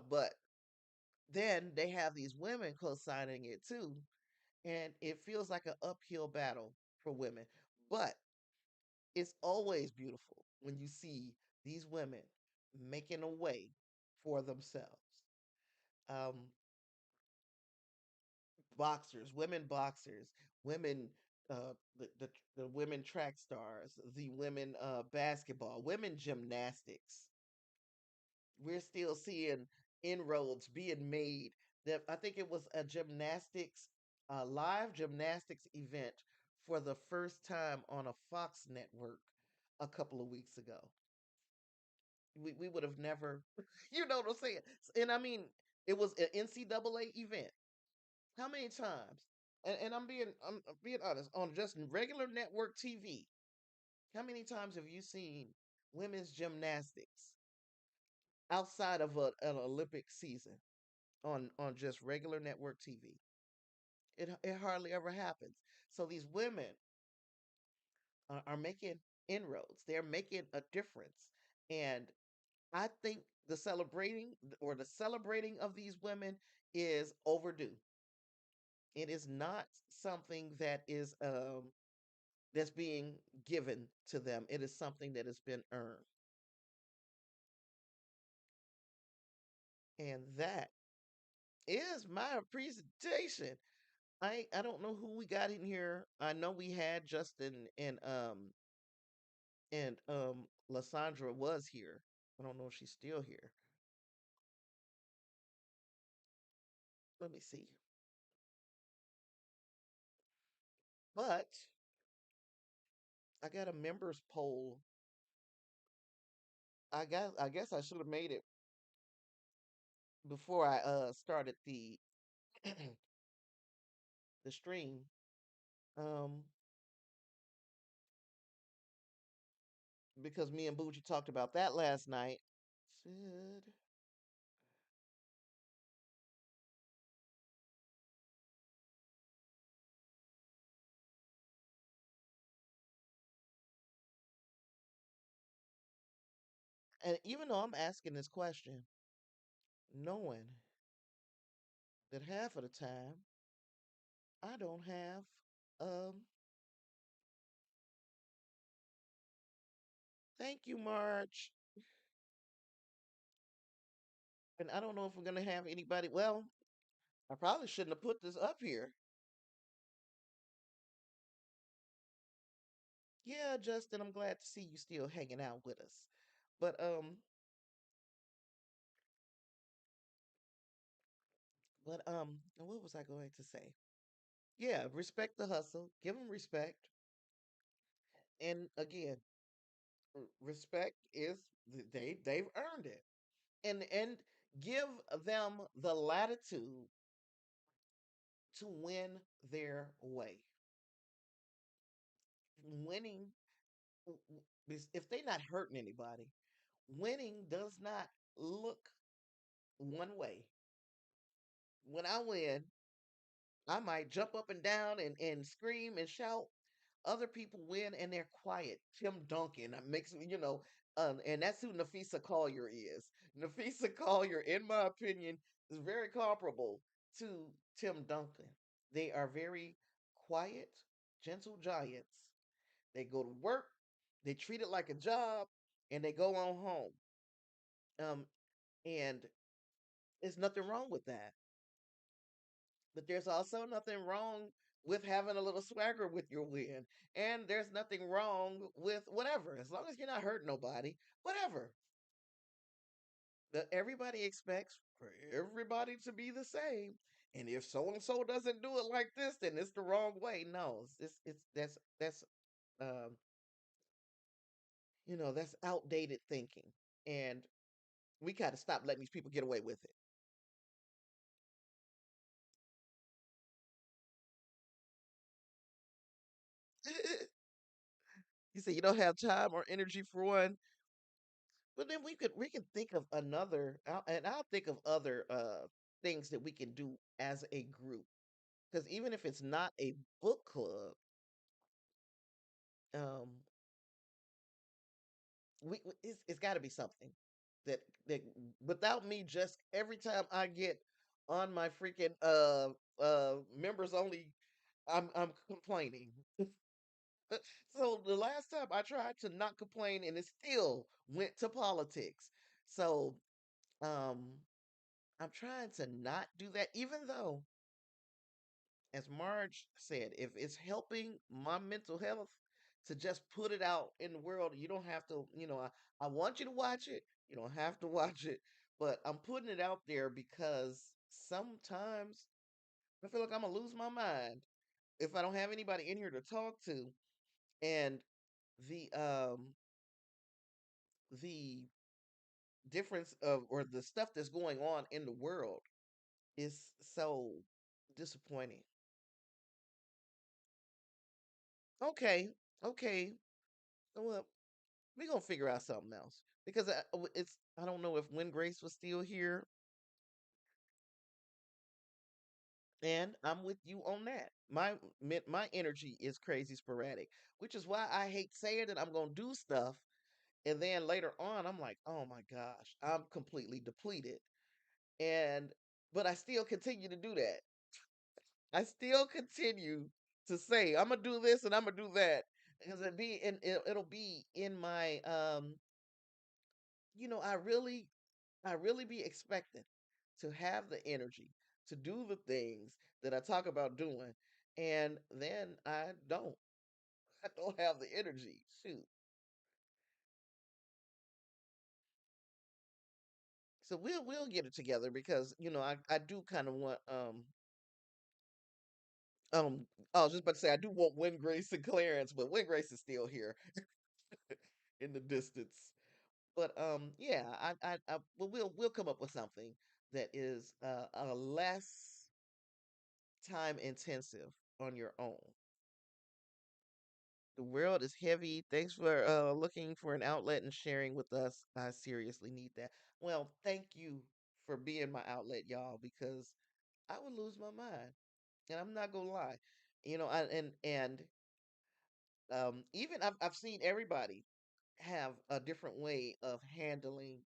But then they have these women co-signing it too, and it feels like an uphill battle for women. But it's always beautiful when you see these women making a way for themselves. Um, boxers, women, the women track stars, the women basketball, women gymnastics. We're still seeing inroads being made. That I think it was a live gymnastics event for the first time on a Fox network a couple of weeks ago. We would have never, you know what I'm saying? And I mean, it was an NCAA event. How many times? And I'm being honest on just regular network TV. How many times have you seen women's gymnastics outside of an Olympic season? on just regular network TV. It hardly ever happens. So these women are making inroads. They're making a difference, and I think the celebrating of these women is overdue. It is not something that is that's being given to them. It is something that has been earned. And that is my presentation. I don't know who we got in here. I know we had Justin and Lysandra was here. I don't know if she's still here. Let me see. But I got a members poll. I guess I should have made it before I started the stream. Um because me and Bougie talked about that last night. Should and even though I'm asking this question, knowing that half of the time I don't have um thank you, Marge. And I don't know if we're gonna have anybody. Well, I probably shouldn't have put this up here. Yeah, Justin, I'm glad to see you still hanging out with us. But what was I going to say? Yeah, respect the hustle, give them respect, and again, respect is they've earned it, and give them the latitude to win their way. Winning, if they're not hurting anybody, winning does not look one way. When I win, I might jump up and down and scream and shout. Other people win and they're quiet. Tim Duncan makes me, and that's who Nafisa Collier is. Nafisa Collier, in my opinion, is very comparable to Tim Duncan. They are very quiet, gentle giants. They go to work, they treat it like a job, and they go on home. Um, and there's nothing wrong with that. But there's also nothing wrong with having a little swagger with your win. And there's nothing wrong with whatever, as long as you're not hurting nobody, whatever. Everybody expects for everybody to be the same. And if so and so doesn't do it like this, then it's the wrong way. No, it's that's um that's outdated thinking. And we gotta stop letting these people get away with it. You say you don't have time or energy for one. But then we can think of and I'll think of other things that we can do as a group. Because even if it's not a book club, um, it's got to be something that without me, just every time I get on my freaking members only, I'm complaining. So the last time I tried to not complain, and it still went to politics. So um I'm trying to not do that, even though, as Marge said, if it's helping my mental health to just put it out in the world, you don't have to, I want you to watch it. You don't have to watch it, but I'm putting it out there because sometimes I feel like I'm gonna lose my mind if I don't have anybody in here to talk to. And the the difference of or the stuff that's going on in the world is so disappointing. Okay, okay. Well, we gonna figure out something else because it's. I don't know if When Grace was still here. And I'm with you on that. My energy is crazy sporadic, which is why I hate saying that I'm gonna do stuff, and then later on I'm like, oh my gosh, I'm completely depleted. And but I still continue to do that. I still continue to say I'm gonna do this and I'm gonna do that because it'll be in my I really be expecting to have the energy to do the things that I talk about doing, and then I don't. I don't have the energy. Shoot. So we'll get it together because I do kind of want um I was just about to say I do want Win Grace and Clarence, but Win Grace is still here in the distance. But yeah, well, we'll come up with something that is a less time intensive on your own. The world is heavy. Thanks for looking for an outlet and sharing with us. I seriously need that. Well, thank you for being my outlet, y'all, because I would lose my mind, and I'm not gonna lie. Even I've seen everybody have a different way of handling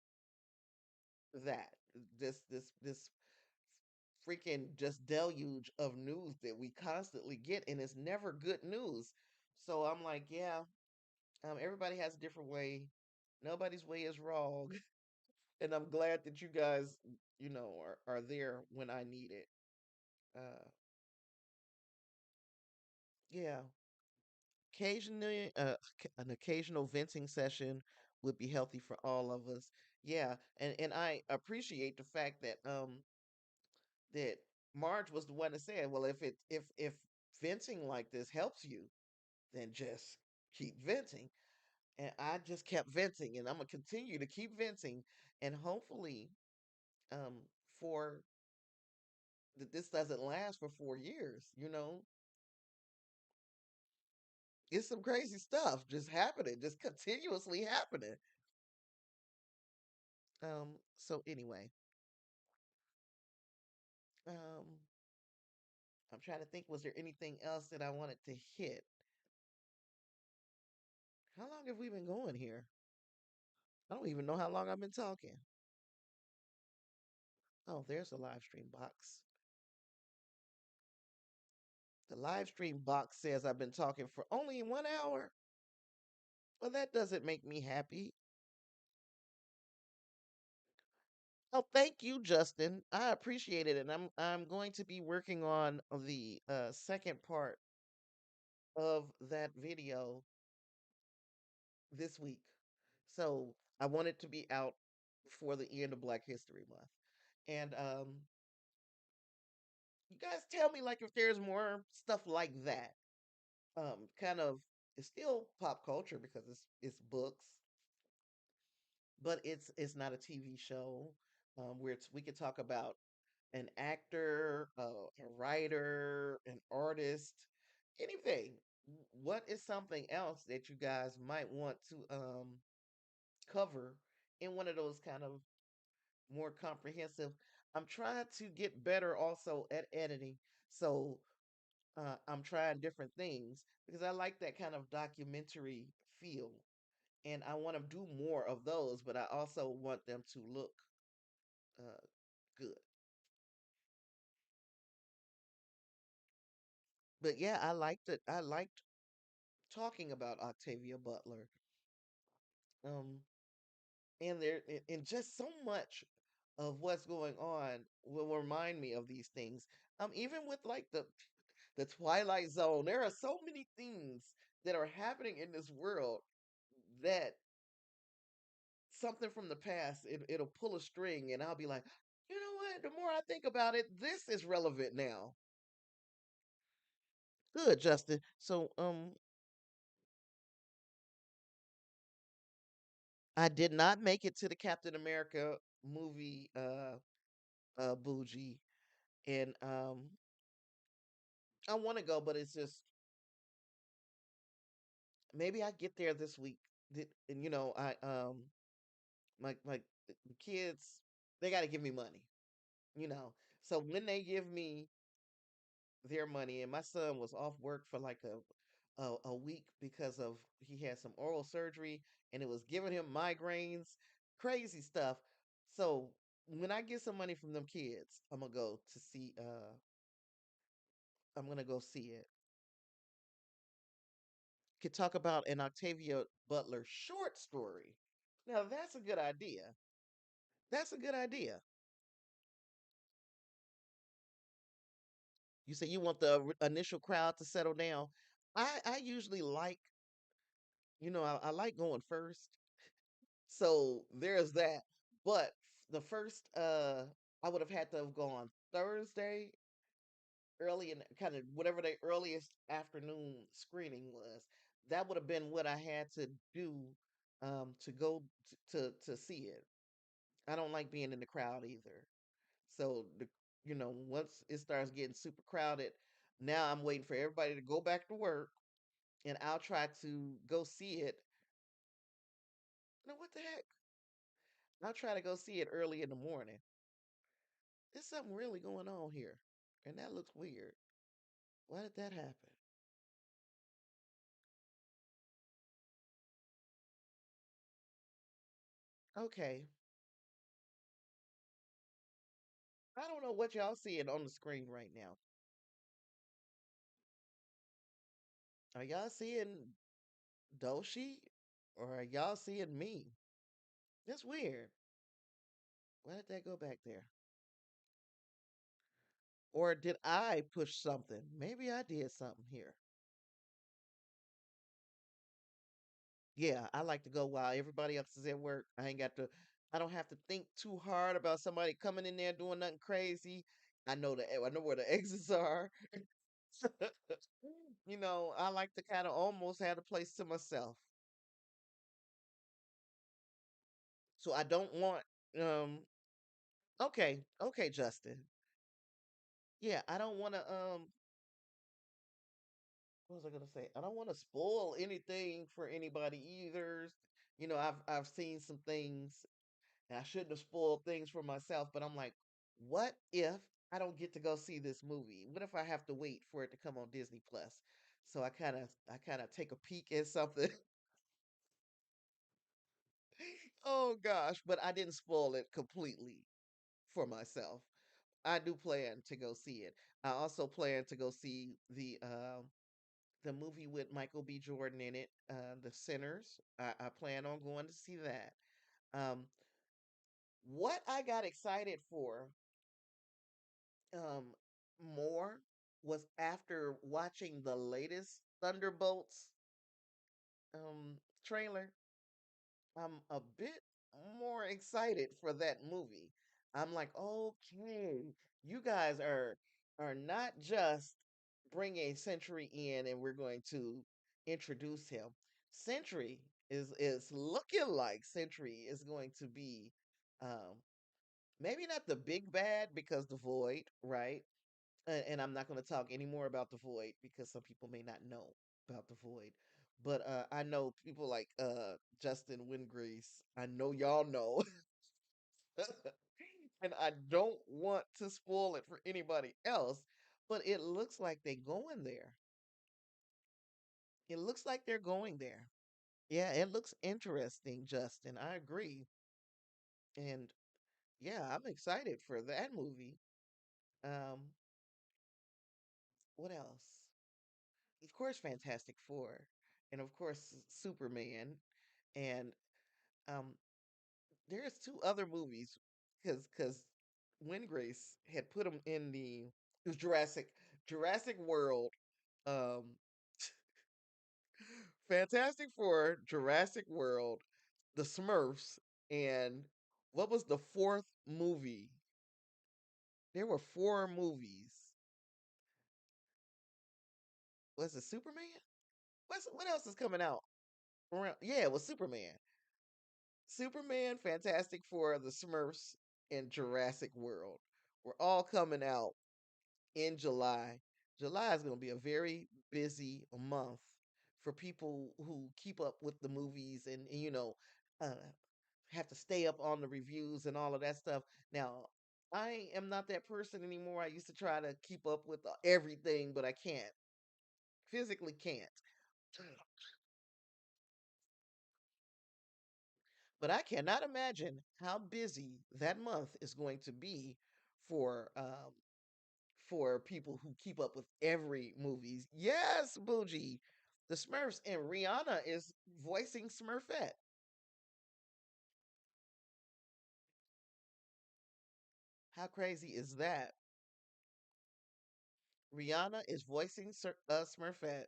that. This freaking just deluge of news that we constantly get, and it's never good news. So I'm like, yeah, everybody has a different way. Nobody's way is wrong. And I'm glad that you guys, are there when I need it. Uh, yeah, occasionally, an occasional venting session would be healthy for all of us. Yeah, and I appreciate the fact that Marge was the one that said, "Well, if venting like this helps you, then just keep venting." And I just kept venting, and I'm gonna continue to keep venting, and hopefully, for that this doesn't last for 4 years. It's some crazy stuff just happening, just continuously happening. So anyway, um, I'm trying to think, was there anything else that I wanted to hit? How long have we been going here? I don't even know how long I've been talking. Oh, there's a live stream box. The live stream box says I've been talking for only 1 hour. Well, that doesn't make me happy. Oh, thank you, Justin. I appreciate it, and I'm going to be working on the second part of that video this week. So I want it to be out before the end of Black History Month. And you guys tell me like if there's more stuff like that. Kind of it's still pop culture because it's books, but it's not a TV show. Where we could talk about an actor, a writer, an artist, anything. What is something else that you guys might want to cover in one of those kind of more comprehensive? I'm trying to get better also at editing. So I'm trying different things because I like that kind of documentary feel. And I want to do more of those, but I also want them to look uh, good. But yeah, I liked it. I liked talking about Octavia Butler. Um, and just so much of what's going on will remind me of these things. Even with like the Twilight Zone, there are so many things that are happening in this world that something from the past it'll pull a string, and I'll be like, you know what? The more I think about it, this is relevant now. Good, Justin. So I did not make it to the Captain America movie bougie, and I want to go, but it's just maybe I get there this week. And I my the kids, they got to give me money, you know. So when they give me their money, and my son was off work for like a week because of he had some oral surgery and it was giving him migraines, crazy stuff. So when I get some money from them kids, I'm gonna go see it. Could talk about an Octavia Butler short story. Now that's a good idea. That's a good idea. You say you want the initial crowd to settle down. I usually like, I like going first. So there's that. But the first I would have had to have gone Thursday early in kind of whatever the earliest afternoon screening was. That would have been what I had to do to go to see it. I don't like being in the crowd either. So once it starts getting super crowded, now I'm waiting for everybody to go back to work, and I'll try to go see it. What the heck? I'll try to go see it early in the morning. There's something really going on here, and that looks weird. Why did that happen? Okay, I don't know what y'all seeing on the screen right now. Are y'all seeing Doechii, or are y'all seeing me? That's weird. Why did that go back there? Or did I push something? Maybe I did something here. Yeah, I like to go while everybody else is at work. I don't have to think too hard about somebody coming in there doing nothing crazy. I know where the exits are. I like to kind of almost have the place to myself. So I don't want um okay, Justin. Yeah, I don't want to what was I gonna say? I don't want to spoil anything for anybody either. I've seen some things, and I shouldn't have spoiled things for myself, but I'm like, what if I don't get to go see this movie? What if I have to wait for it to come on Disney Plus? So I kind of take a peek at something. Oh gosh, but I didn't spoil it completely for myself. I do plan to go see it. I also plan to go see the movie with Michael B. Jordan in it, The Sinners. I plan on going to see that. Um, what I got excited for um, more was after watching the latest Thunderbolts trailer. I'm a bit more excited for that movie. I'm like, okay, you guys are not just bringing Century in and we're going to introduce him. Century is looking like Century is going to be um maybe not the big bad because the Void, right? And I'm not going to talk any more about the Void because some people may not know about the Void. But I know people like Justin Wingrease. I know y'all know. And I don't want to spoil it for anybody else, but it looks like they're going there. It looks like they're going there. Yeah, it looks interesting, Justin. I agree. And yeah, I'm excited for that movie. Um, what else? Of course, Fantastic Four, and of course, Superman, and um, there's two other movies because Wingrace had put them in the it was Jurassic World, um, Fantastic Four, Jurassic World, The Smurfs, and what was the fourth movie? There were four movies. Was it Superman? What else is coming out around? Yeah, it was Superman. Superman, Fantastic Four, The Smurfs, and Jurassic World were all coming out in July. July is going to be a very busy month for people who keep up with the movies and uh, have to stay up on the reviews and all of that stuff. Now, I am not that person anymore. I used to try to keep up with everything, but I can't. Physically can't. But I cannot imagine how busy that month is going to be for people who keep up with every movies. Yes, Bougie. The Smurfs and Rihanna is voicing Smurfette. How crazy is that? Rihanna is voicing Smurfette.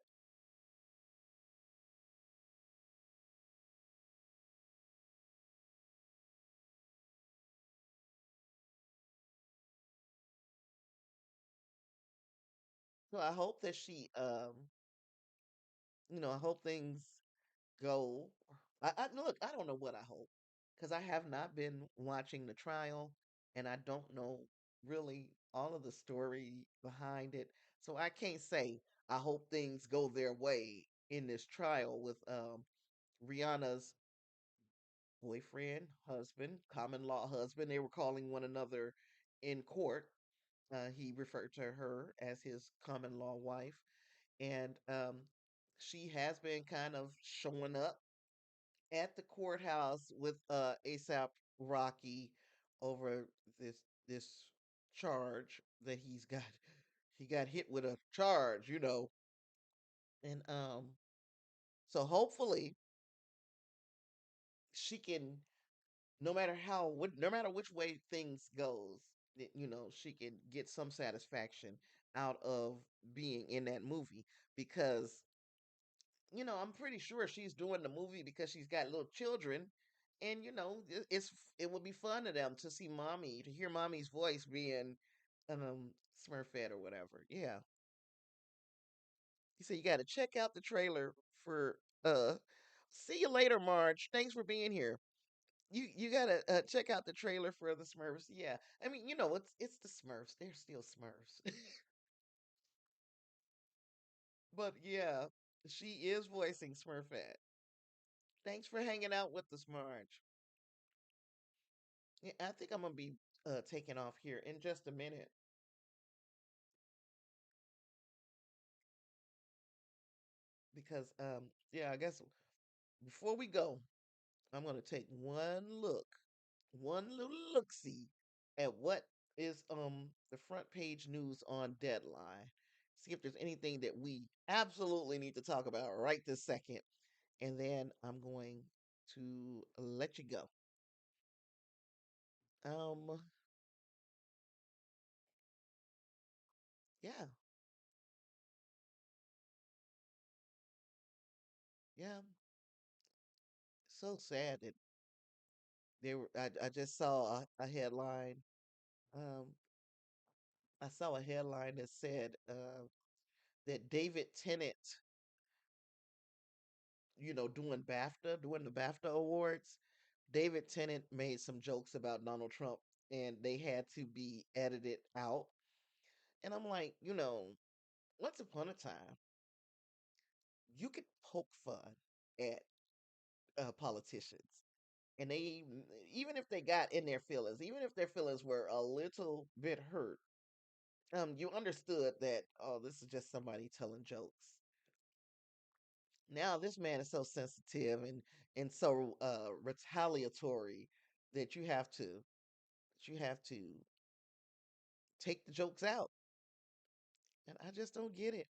So I hope that I hope things go. I look, I don't know what I hope because I have not been watching the trial and I don't know really all of the story behind it. So I can't say I hope things go their way in this trial with Rihanna's boyfriend, husband, common law husband. They were calling one another in court. He referred to her as his common law wife, and she has been kind of showing up at the courthouse with ASAP Rocky over this charge that he's got. He got hit with a charge. And so hopefully she can, no matter which way things goes, she can get some satisfaction out of being in that movie because I'm pretty sure she's doing the movie because she's got little children, and it would be fun to them to see mommy, to hear mommy's voice being Smurfette or whatever. Yeah, you say you got to check out the trailer for. See you later, Marge. Thanks for being here. You gotta check out the trailer for the Smurfs. Yeah, I mean, it's the Smurfs. They're still Smurfs, but yeah, she is voicing Smurfette. Thanks for hanging out with us, Marge. Yeah, I think I'm gonna be taking off here in just a minute because yeah, I guess before we go, I'm gonna take one little look see at what is the front page news on Deadline. See if there's anything that we absolutely need to talk about right this second, and then I'm going to let you go. Um, yeah, yeah. So sad that they were. I just saw a headline. Um, I saw a headline that said that David Tennant, doing the BAFTA awards, David Tennant made some jokes about Donald Trump and they had to be edited out. And I'm like, once upon a time, you could poke fun at politicians. And even if they got in their feelings, even if their feelings were a little bit hurt, you understood that, oh, this is just somebody telling jokes. Now this man is so sensitive and so retaliatory that you have to take the jokes out, and I just don't get it.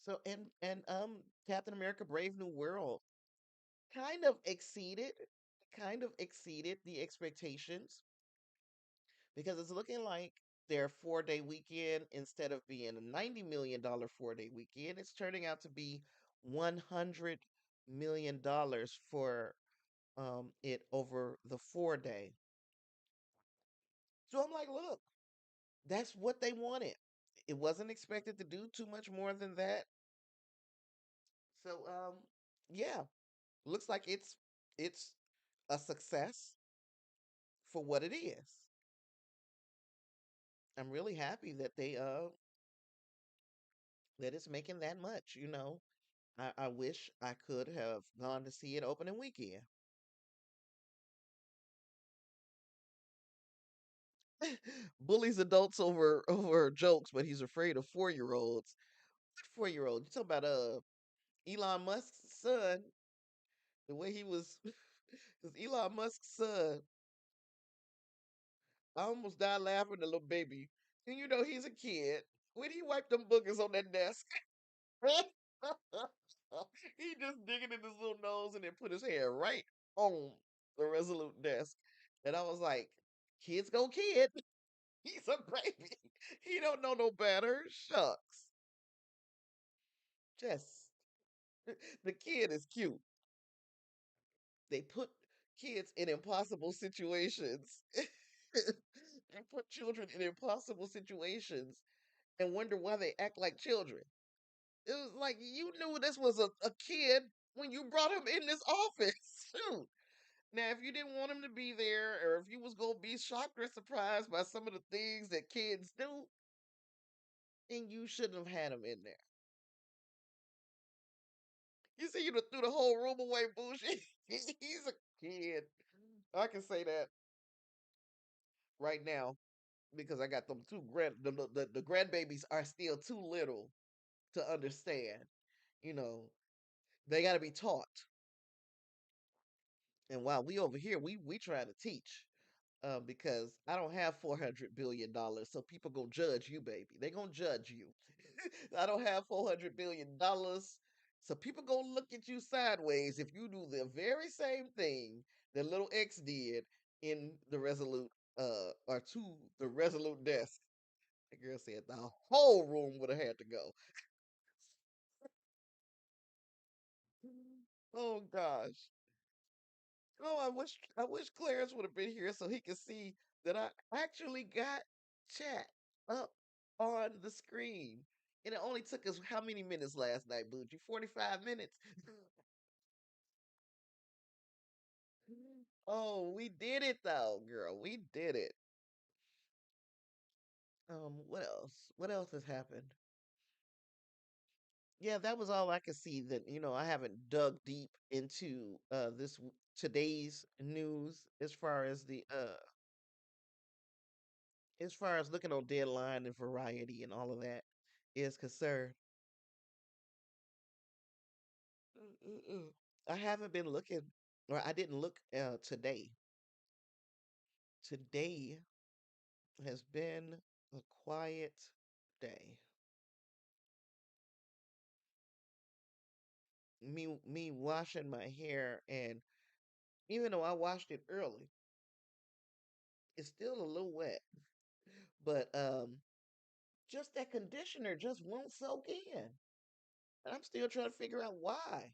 So and Captain America: Brave New World kind of exceeded the expectations because it's looking like their 4-day weekend, instead of being a $90 million 4-day weekend, it's turning out to be $100 million for it over the 4-day. So I'm like, look, that's what they wanted. It wasn't expected to do too much more than that. So yeah, looks like it's a success for what it is. I'm really happy that they that it's making that much. I wish I could have gone to see it opening weekend. Bullies adults over jokes, but he's afraid of 4-year-olds. What 4-year-old? You talking about Elon Musk's son? The way he was, because Elon Musk's son, I almost died laughing. The little baby, and you know he's a kid. When he wiped them boogers on that desk, he just digging in his little nose and then put his hand right on the Resolute desk, and I was like, "Kids go kid." He's a baby. He don't know no better. Shucks. Just the kid is cute. They put kids in impossible situations. They put children in impossible situations and wonder why they act like children. It was like you knew this was a kid when you brought him in this office. Shoot. Now, if you didn't want him to be there, or if you was gonna be shocked or surprised by some of the things that kids do, then you shouldn't have had him in there. You see, you done threw the whole room away, bullshit. He's a kid. I can say that right now because I got them two the grandbabies are still too little to understand. You know, they got to be taught. And while we over here, we try to teach. Because I don't have $400 billion, so people gonna judge you, baby. They gonna judge you. I don't have $400 billion, so people gonna look at you sideways if you do the very same thing that little X did in the Resolute, or to the Resolute desk. The girl said the whole room would have had to go. Oh gosh. Oh, I wish Clarence would have been here so he could see that I actually got chat up on the screen. And it only took us how many minutes last night, Boogie? 45 minutes. Oh, we did it though, girl. We did it. What else? What else has happened? Yeah, that was all I could see. That I haven't dug deep into today's news as far as looking on Deadline and Variety and all of that is concerned. Mm-mm. I haven't been looking, or I didn't look today. Today has been a quiet day. Me washing my hair, and even though I washed it early, it's still a little wet. But just that conditioner just won't soak in. And I'm still trying to figure out why.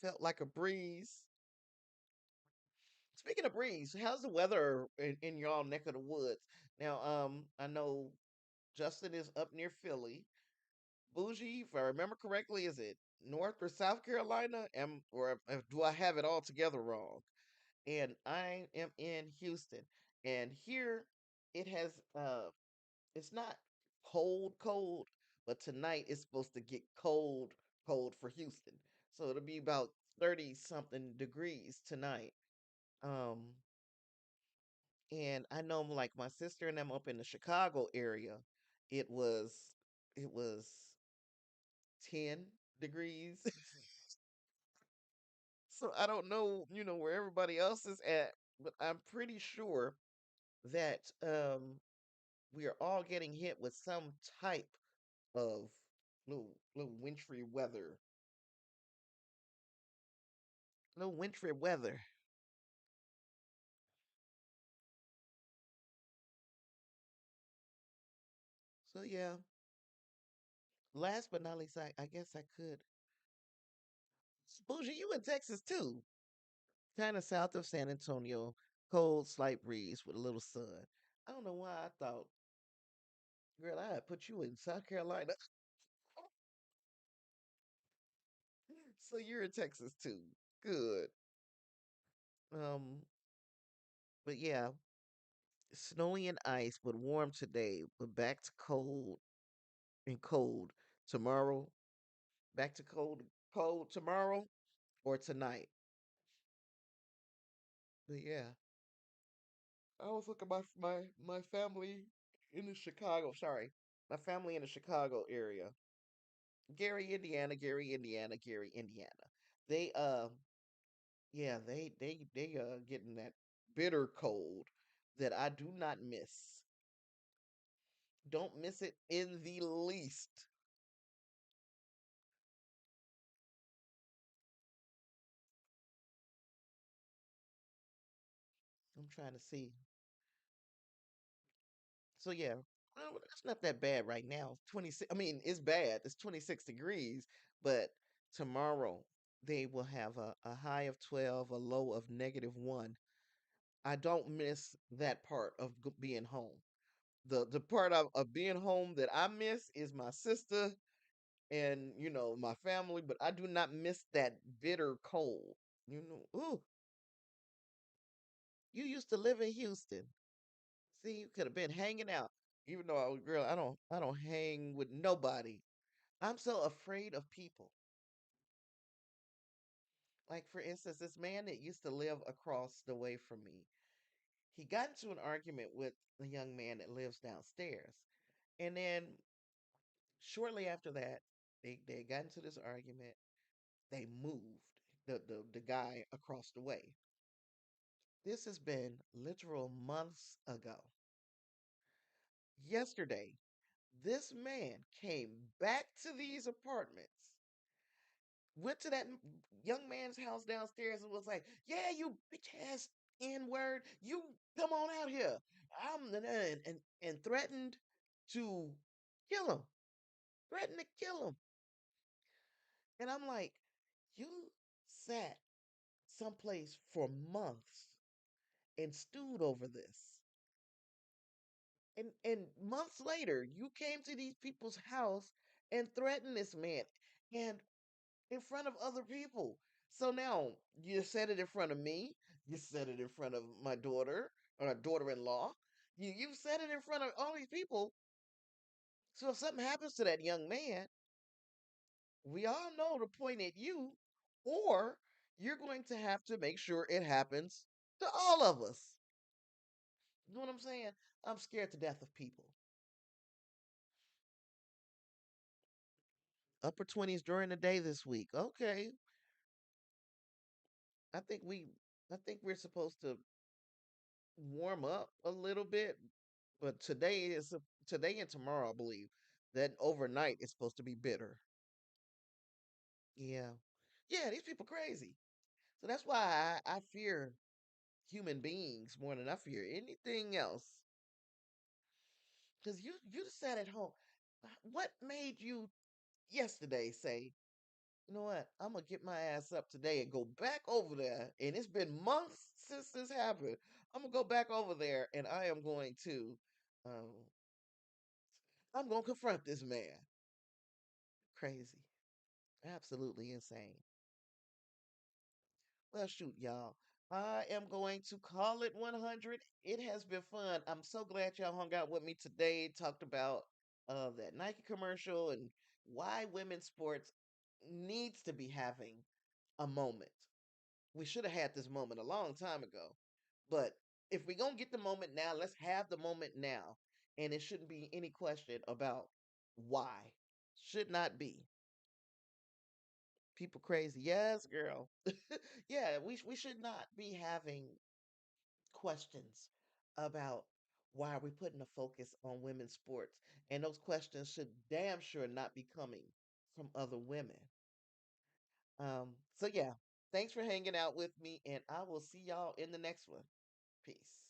Felt like a breeze. Speaking of breeze, how's the weather in y'all neck of the woods? Now, I know Justin is up near Philly. Bougie, if I remember correctly, is it North or South Carolina? Or do I have it all together wrong? And I am in Houston, and here it has it's not cold, cold, but tonight it's supposed to get cold, cold for Houston. So it'll be about 30 something degrees tonight. Um, and I know like my sister and them up in the Chicago area, it was it was 10 degrees. So I don't know, where everybody else is at, but I'm pretty sure that we are all getting hit with some type of little wintry weather. Little wintry weather. So yeah, last but not least, I guess I could. Bougie, you in Texas too. Kind of south of San Antonio. Cold, slight breeze with a little sun. I don't know why I thought, girl, I had put you in South Carolina. So you're in Texas too. Good. Um, but yeah. snowy and ice, but warm today, but back to cold and cold tomorrow. Back to cold tomorrow or tonight. But yeah, I was looking at my family in the Chicago. Sorry, my family in the Chicago area. Gary, Indiana, Gary, Indiana, Gary, Indiana. They yeah, they getting that bitter cold that I do not miss. Don't miss it in the least. I'm trying to see. So yeah, well, it's not that bad right now. 26. I mean, it's bad. It's 26 degrees, but tomorrow they will have a high of 12, a low of -1. I don't miss that part of being home. The part of being home that I miss is my sister and my family, but I do not miss that bitter cold. Ooh, you used to live in Houston. See, you could have been hanging out. Even though I was girl, I don't hang with nobody. I'm so afraid of people. Like for instance, this man that used to live across the way from me, he got into an argument with the young man that lives downstairs. And then shortly after that, they got into this argument. They moved the guy across the way. This has been literal months ago. Yesterday, this man came back to these apartments, went to that young man's house downstairs and was like, "Yeah, you bitch ass N word, you come on out here." And threatened to kill him, threatened to kill him. And I'm like, you sat someplace for months and stewed over this. And months later, you came to these people's house and threatened this man and in front of other people. So now you said it in front of me, you said it in front of my daughter or daughter-in-law. You said it in front of all these people. So if something happens to that young man, we all know to point at you, or you're going to have to make sure it happens to all of us. You know what I'm saying? I'm scared to death of people. Upper 20s during the day this week. Okay. I think we I think we're supposed to warm up a little bit, but today and tomorrow, I believe. That overnight is supposed to be bitter. Yeah. Yeah, these people crazy. So that's why I fear human beings more than I fear anything else. Because you just sat at home. What made you yesterday say, you know what? I'm gonna get my ass up today and go back over there. And it's been months since this happened. I'm gonna go back over there and um, I'm gonna confront this man. Crazy, absolutely insane. Well, shoot, y'all. I am going to call it 100. It has been fun. I'm so glad y'all hung out with me today. Talked about that Nike commercial and why women's sports needs to be having a moment. We should have had this moment a long time ago. But if we're going to get the moment now, let's have the moment now. And it shouldn't be any question about why. Should not be. People crazy. Yes, girl. Yeah, we should not be having questions about why are we putting a focus on women's sports. And those questions should damn sure not be coming from other women. So yeah, thanks for hanging out with me, and I will see y'all in the next one. Peace.